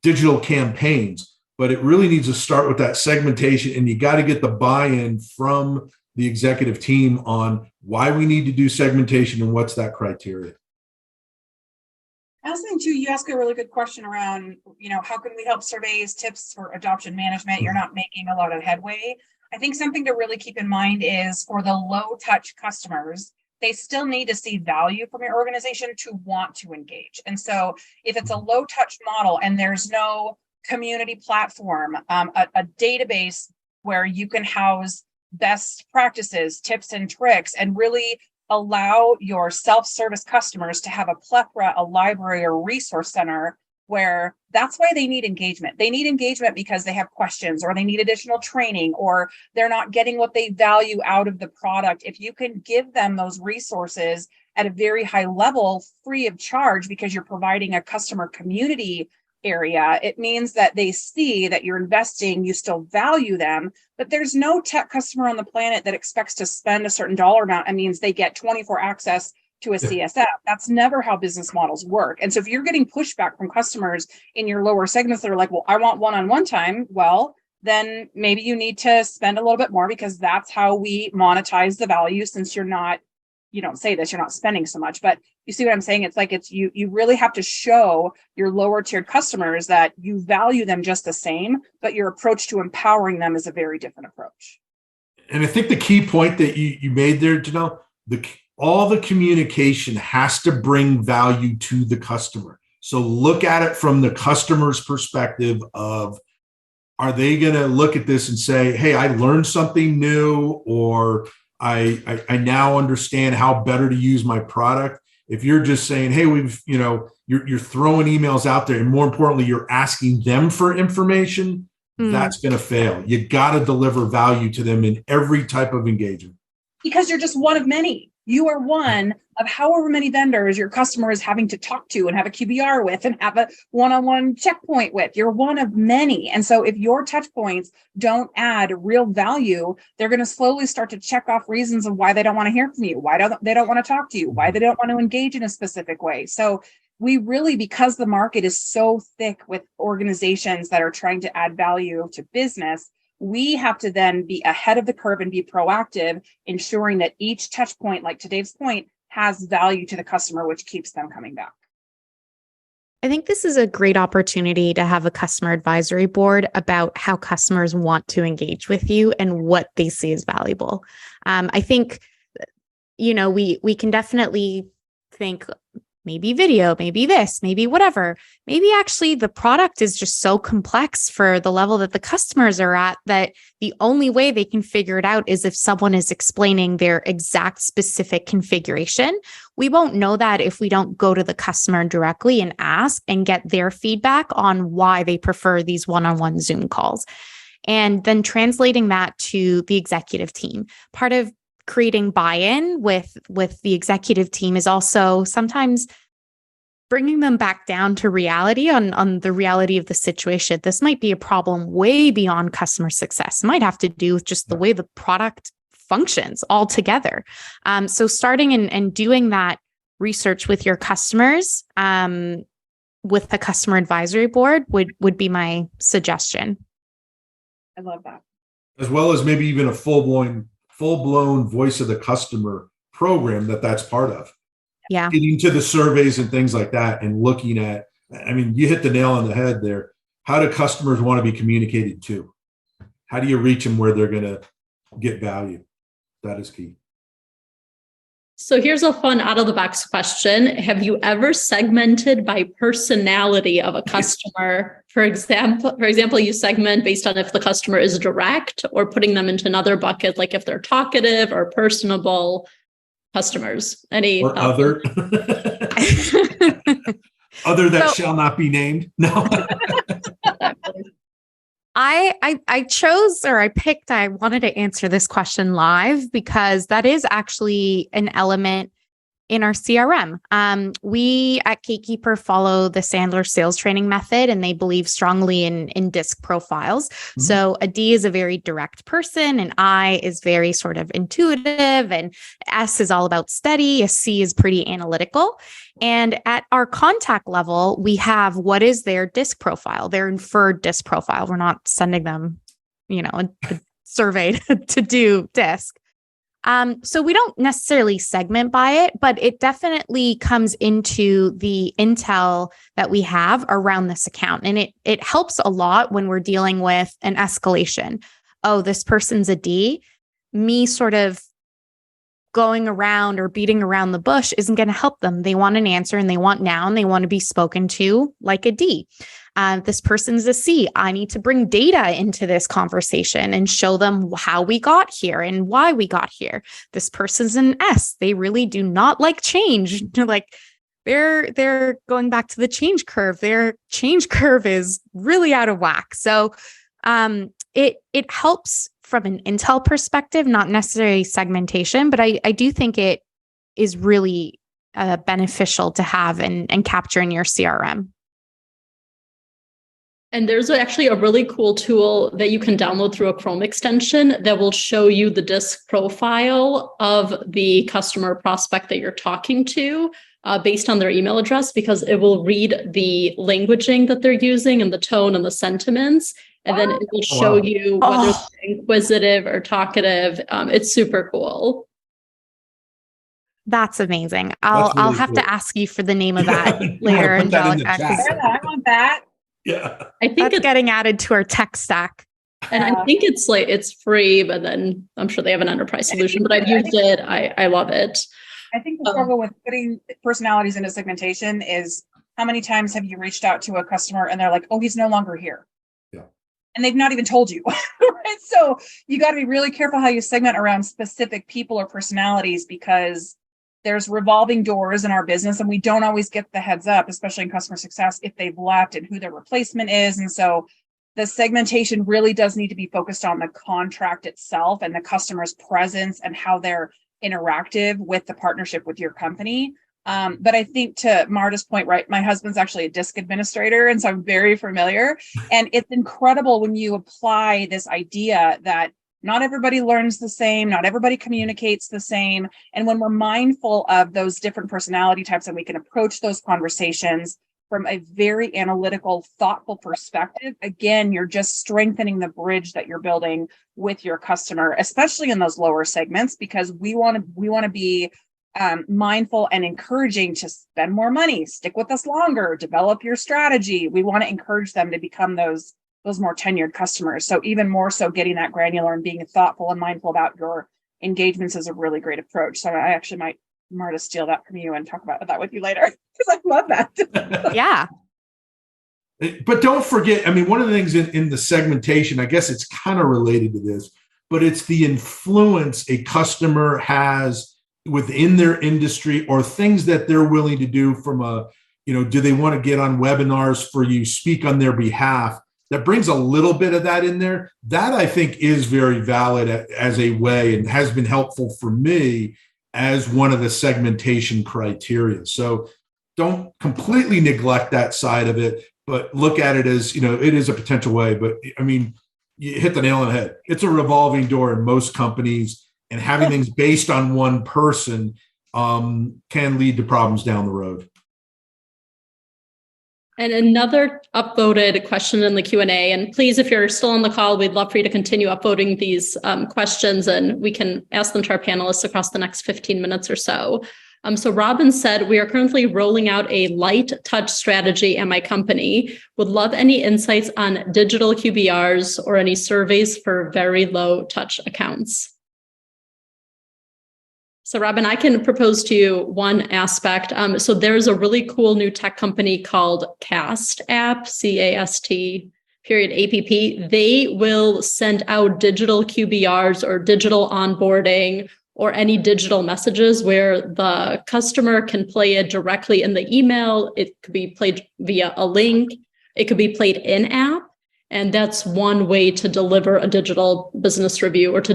digital campaigns. But it really needs to start with that segmentation, and you got to get the buy-in from the executive team on why we need to do segmentation and what's that criteria. I was thinking too, you asked a really good question around, how can we help surveys, tips for adoption management? You're not making a lot of headway. I think something to really keep in mind is for the low touch customers, they still need to see value from your organization to want to engage. And so if it's a low touch model and there's no community platform, a database where you can house best practices, tips and tricks, and really allow your self-service customers to have a plethora, a library or resource center where that's why they need engagement. They need engagement because they have questions or they need additional training or they're not getting what they value out of the product. If you can give them those resources at a very high level, free of charge, because you're providing a customer community area, it means that they see that you're investing, you still value them, but there's no tech customer on the planet that expects to spend a certain dollar amount. It means they get 24 access to a CSF. That's never how business models work. And so if you're getting pushback from customers in your lower segments that are like, well, I want one-on-one time, well, then maybe you need to spend a little bit more because that's how we monetize the value, since you don't say this, you're not spending so much, but you see what I'm saying? It's like you really have to show your lower tiered customers that you value them just the same, but your approach to empowering them is a very different approach. And I think the key point that you made there, Jenelle, all the communication has to bring value to the customer. So look at it from the customer's perspective of, are they going to look at this and say, hey, I learned something new, or I now understand how better to use my product. If you're just saying, hey, you're throwing emails out there, and more importantly, you're asking them for information, that's going to fail. You got to deliver value to them in every type of engagement. Because you're just one of many. You are one of however many vendors your customer is having to talk to and have a QBR with and have a one-on-one checkpoint with. You're one of many. And so if your touch points don't add real value, they're going to slowly start to check off reasons of why they don't want to hear from you, why they don't want to talk to you, why they don't want to engage in a specific way. So we really, because the market is so thick with organizations that are trying to add value to business, we have to then be ahead of the curve and be proactive, ensuring that each touch point, like to Dave's point, has value to the customer, which keeps them coming back. I think this is a great opportunity to have a customer advisory board about how customers want to engage with you and what they see as valuable. I think, we can definitely think, maybe video, maybe this, maybe whatever. Maybe actually the product is just so complex for the level that the customers are at that the only way they can figure it out is if someone is explaining their exact specific configuration. We won't know that if we don't go to the customer directly and ask and get their feedback on why they prefer these one-on-one Zoom calls. And then translating that to the executive team. Part of creating buy-in with the executive team is also sometimes bringing them back down to reality on the reality of the situation. This might be a problem way beyond customer success. It might have to do with just the way the product functions altogether. So starting and doing that research with your customers, with the customer advisory board would be my suggestion. I love that. As well as maybe even a full-blown voice of the customer program that's part of. Yeah. Getting to the surveys and things like that and looking at, you hit the nail on the head there. How do customers want to be communicated to? How do you reach them where they're going to get value? That is key. So here's a fun out-of-the-box question. Have you ever segmented by personality of a customer? For example, you segment based on if the customer is direct or putting them into another bucket, like if they're talkative or personable customers. Any or other? Other that shall not be named? No. I chose, or I picked, I wanted to answer this question live because that is actually an element in our CRM. We at Gatekeeper follow the Sandler sales training method, and they believe strongly in DISC profiles. Mm-hmm. So a D is a very direct person, an I is very sort of intuitive, and S is all about steady. A C is pretty analytical. And at our contact level, we have what is their DISC profile, their inferred DISC profile. We're not sending them, a survey to do DISC. So we don't necessarily segment by it, but it definitely comes into the intel that we have around this account. And it helps a lot when we're dealing with an escalation. Oh, this person's a D. Me sort of going around or beating around the bush isn't going to help them. They want an answer and they want now, and they want to be spoken to like a D. This person's a C. I need to bring data into this conversation and show them how we got here and why we got here. This person's an S. They really do not like change. Like they're going back to the change curve. Their change curve is really out of whack. So it helps from an intel perspective, not necessarily segmentation, but I do think it is really beneficial to have and capture in your CRM. And there's actually a really cool tool that you can download through a Chrome extension that will show you the DISC profile of the customer prospect that you're talking to based on their email address, because it will read the languaging that they're using and the tone and the sentiments. And then it will show you whether they're inquisitive or talkative. It's super cool. That's amazing. I'll have to ask you for the name of that later, Angelika. I want that. Yeah, I think that's getting added to our tech stack. And I think it's free, but then I'm sure they have an enterprise solution. But I've used it. I love it. I think the struggle with putting personalities into segmentation is how many times have you reached out to a customer and they're like, "Oh, he's no longer here." Yeah. And they've not even told you. Right? So you got to be really careful how you segment around specific people or personalities, because there's revolving doors in our business and we don't always get the heads up, especially in customer success, if they've left and who their replacement is. And so the segmentation really does need to be focused on the contract itself and the customer's presence and how they're interactive with the partnership with your company. But I think to Marta's point, right, my husband's actually a DISC administrator, and so I'm very familiar. And it's incredible when you apply this idea that not everybody learns the same, not everybody communicates the same. And when we're mindful of those different personality types and we can approach those conversations from a very analytical, thoughtful perspective, again, you're just strengthening the bridge that you're building with your customer, especially in those lower segments, because we want to be mindful and encouraging to spend more money, stick with us longer, develop your strategy. We want to encourage them to become those more tenured customers. So even more so, getting that granular and being thoughtful and mindful about your engagements is a really great approach. So I actually might, Marta, steal that from you and talk about that with you later, because I love that. Yeah. But don't forget, I mean, one of the things in the segmentation, I guess it's kind of related to this, but it's the influence a customer has within their industry or things that they're willing to do from do they want to get on webinars for you, speak on their behalf? That brings a little bit of that in there. That I think is very valid as a way and has been helpful for me as one of the segmentation criteria. So don't completely neglect that side of it, but look at it as, it is a potential way. But I mean, you hit the nail on the head. It's a revolving door in most companies, and having things based on one person can lead to problems down the road. And another upvoted question in the Q&A, and please, if you're still on the call, we'd love for you to continue upvoting these questions, and we can ask them to our panelists across the next 15 minutes or so. So Robin said, we are currently rolling out a light touch strategy at my company. Would love any insights on digital QBRs or any surveys for very low touch accounts. So Robin, I can propose to you one aspect. So there's a really cool new tech company called Cast App, CAST, _app. They will send out digital QBRs or digital onboarding or any digital messages where the customer can play it directly in the email. It could be played via a link. It could be played in app. And that's one way to deliver a digital business review or to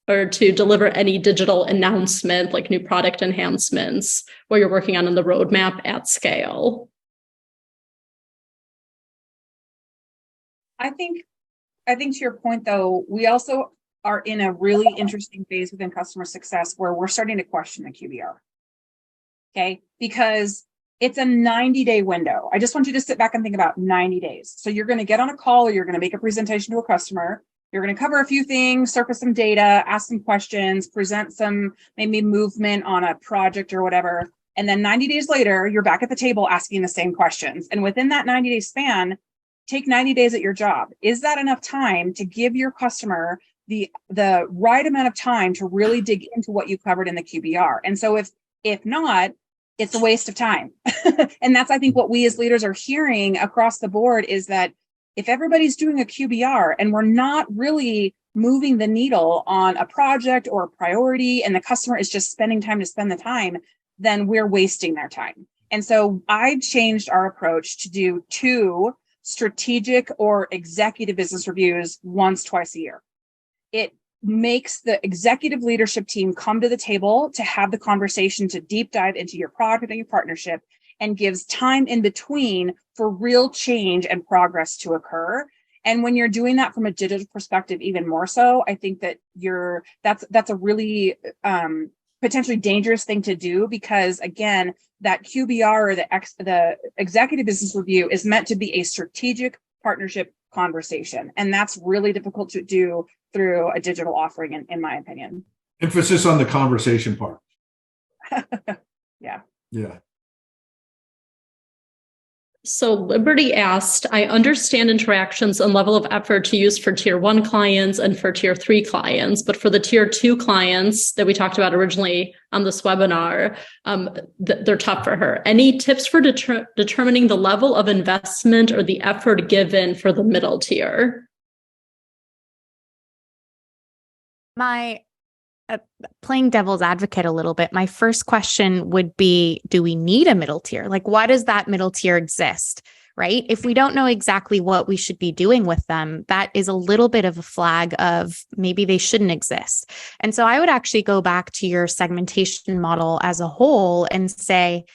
or to deliver any digital announcement, like new product enhancements, or you're working on the roadmap at scale? I think to your point, though, we also are in a really interesting phase within customer success where we're starting to question the QBR. Okay, because it's a 90-day window. I just want you to sit back and think about 90 days. So you're going to get on a call or you're going to make a presentation to a customer. You're going to cover a few things, surface some data, ask some questions, present some maybe movement on a project or whatever. And then 90 days later, you're back at the table asking the same questions. And within that 90-day span, take 90 days at your job. Is that enough time to give your customer the right amount of time to really dig into what you covered in the QBR? And so if not, it's a waste of time. And that's, I think, what we as leaders are hearing across the board is that if everybody's doing a QBR and we're not really moving the needle on a project or a priority, and the customer is just spending time to spend the time, then we're wasting their time. And so I changed our approach to do 2 strategic or executive business reviews twice a year. It makes the executive leadership team come to the table to have the conversation, to deep dive into your product and your partnership, and gives time in between for real change and progress to occur. And when you're doing that from a digital perspective, even more so, I think that that's a really potentially dangerous thing to do, because again, that QBR or the executive business review is meant to be a strategic partnership conversation. And that's really difficult to do through a digital offering, in my opinion. Emphasis on the conversation part. Yeah. So Liberty asked, I understand interactions and level of effort to use for tier 1 clients and for tier 3 clients, but for the tier 2 clients that we talked about originally on this webinar, they're tough for her. Any tips for determining the level of investment or the effort given for the middle tier? My playing devil's advocate a little bit, my first question would be, do we need a middle tier? Like, why does that middle tier exist, right? If we don't know exactly what we should be doing with them, that is a little bit of a flag of maybe they shouldn't exist. And so I would actually go back to your segmentation model as a whole and say,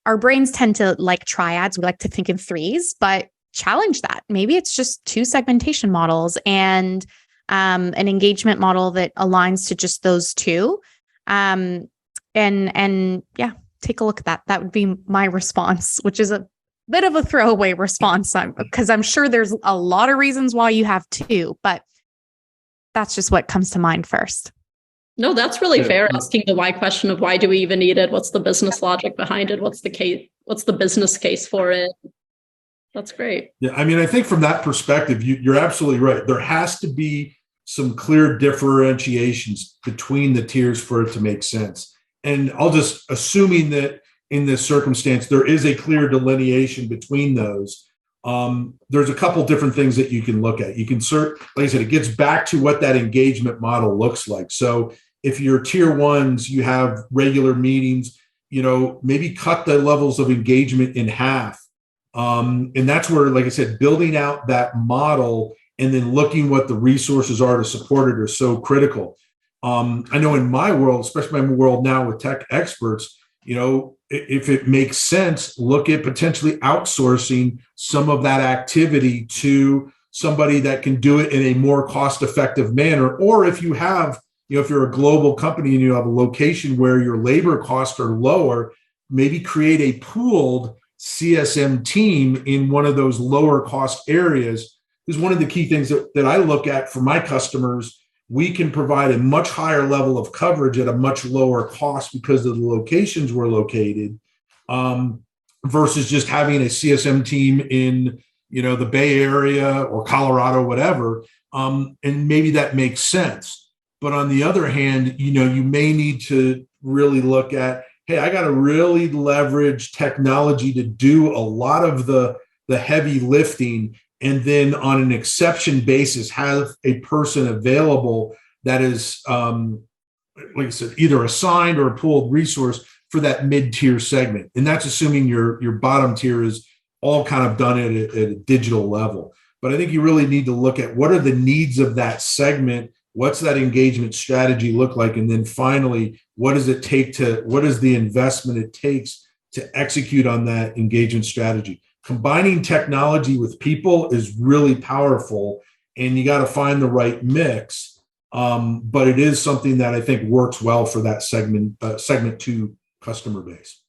our brains tend to like triads. We like to think in 3s, but challenge that. Maybe it's just 2 segmentation models and an engagement model that aligns to just those 2. And yeah, take a look at that. That would be my response, which is a bit of a throwaway response, because I'm sure there's a lot of reasons why you have 2, but that's just what comes to mind first. No, that's really fair. Asking the why question of why do we even need it? What's the business logic behind it? What's the case? What's the business case for it? That's great. Yeah, I mean, I think from that perspective, you're absolutely right. There has to be some clear differentiations between the tiers for it to make sense. And I'll just, assuming that in this circumstance, there is a clear delineation between those. There's a couple different things that you can look at. You can like I said, it gets back to what that engagement model looks like. So if you're tier 1s, you have regular meetings, maybe cut the levels of engagement in half. And that's where, like I said, building out that model and then looking what the resources are to support it are so critical. I know in my world, especially my world now with tech experts, if it makes sense, look at potentially outsourcing some of that activity to somebody that can do it in a more cost-effective manner. Or if you have, if you're a global company and you have a location where your labor costs are lower, maybe create a pooled CSM team in one of those lower cost areas. Is one of the key things that I look at for my customers. We can provide a much higher level of coverage at a much lower cost because of the locations we're located, versus just having a CSM team in, the Bay Area or Colorado, whatever. And maybe that makes sense. But on the other hand, you may need to really look at, hey, I got to really leverage technology to do a lot of the heavy lifting. And then on an exception basis, have a person available that is, like I said, either assigned or a pooled resource for that mid-tier segment. And that's assuming your bottom tier is all kind of done at a digital level. But I think you really need to look at what are the needs of that segment, What's that engagement strategy look like? And then finally, what is the investment it takes to execute on that engagement strategy? Combining technology with people is really powerful, and you got to find the right mix. But it is something that I think works well for that segment 2 customer base.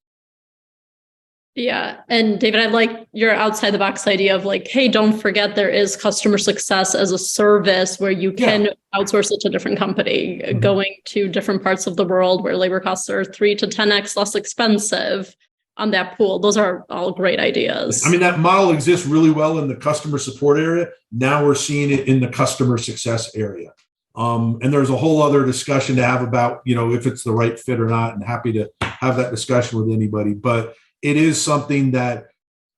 Yeah. And David, I like your outside the box idea of like, hey, don't forget there is customer success as a service where you can outsource it to a different company, going to different parts of the world where labor costs are 3 to 10x less expensive on that pool. Those are all great ideas. I mean, that model exists really well in the customer support area. Now we're seeing it in the customer success area. And there's a whole other discussion to have about, if it's the right fit or not, and happy to have that discussion with anybody. But it is something that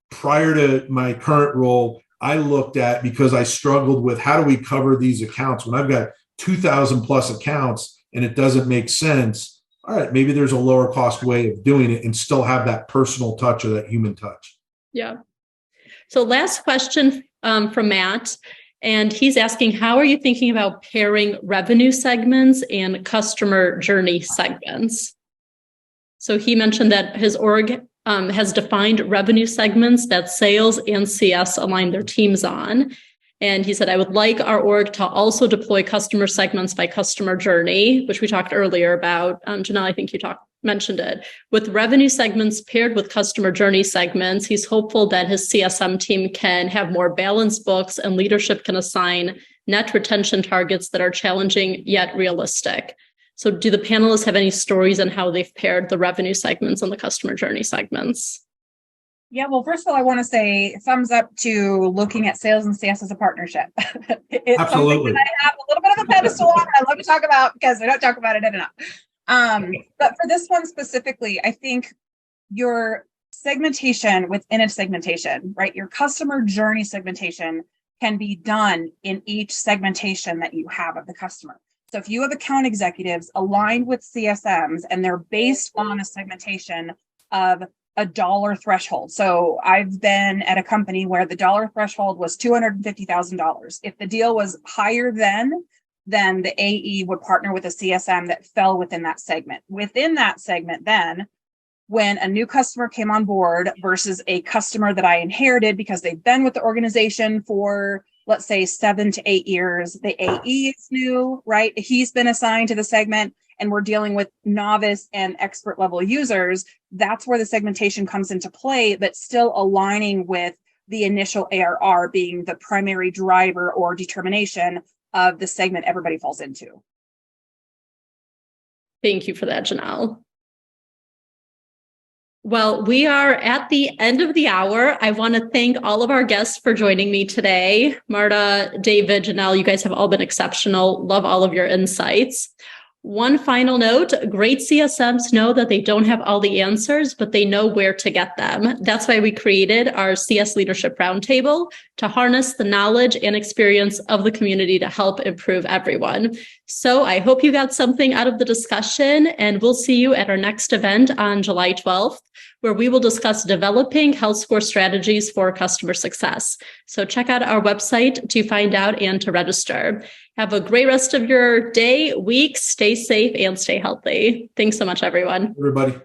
prior to my current role, I looked at because I struggled with how do we cover these accounts when I've got 2,000 plus accounts and it doesn't make sense. All right, maybe there's a lower cost way of doing it and still have that personal touch or that human touch. Yeah. So last question from Matt. And he's asking, how are you thinking about pairing revenue segments and customer journey segments? So he mentioned that his org has defined revenue segments that sales and CS align their teams on. And he said, I would like our org to also deploy customer segments by customer journey, which we talked earlier about. Jenelle, I think you mentioned it. With revenue segments paired with customer journey segments, he's hopeful that his CSM team can have more balanced books and leadership can assign net retention targets that are challenging yet realistic. So do the panelists have any stories on how they've paired the revenue segments and the customer journey segments? Yeah, well, first of all, I want to say thumbs up to looking at sales and CS as a partnership. It's Absolutely. something that I have a little bit of a pedestal on. I love to talk about because I don't talk about it enough. But for this one specifically, I think your segmentation within a segmentation, right? Your customer journey segmentation can be done in each segmentation that you have of the customer. So if you have account executives aligned with CSMs and they're based on a segmentation of a dollar threshold. So I've been at a company where the dollar threshold was $250,000. If the deal was higher then the AE would partner with a CSM that fell within that segment. Within that segment, then, when a new customer came on board versus a customer that I inherited because they've been with the organization for, let's say, 7 to 8 years, the AE is new, right? He's been assigned to the segment, and we're dealing with novice and expert level users. That's where the segmentation comes into play, but still aligning with the initial ARR being the primary driver or determination of the segment everybody falls into. Thank you for that, Jenelle. Well, we are at the end of the hour. I want to thank all of our guests for joining me today. Marta, David, Jenelle, you guys have all been exceptional. Love all of your insights. One final note, great CSMs know that they don't have all the answers, but they know where to get them. That's why we created our CS Leadership Roundtable to harness the knowledge and experience of the community to help improve everyone. So I hope you got something out of the discussion, and we'll see you at our next event on July 12th, where we will discuss developing health score strategies for customer success. So check out our website to find out and to register. Have a great rest of your day, week. Stay safe and stay healthy. Thanks so much, everyone. Everybody.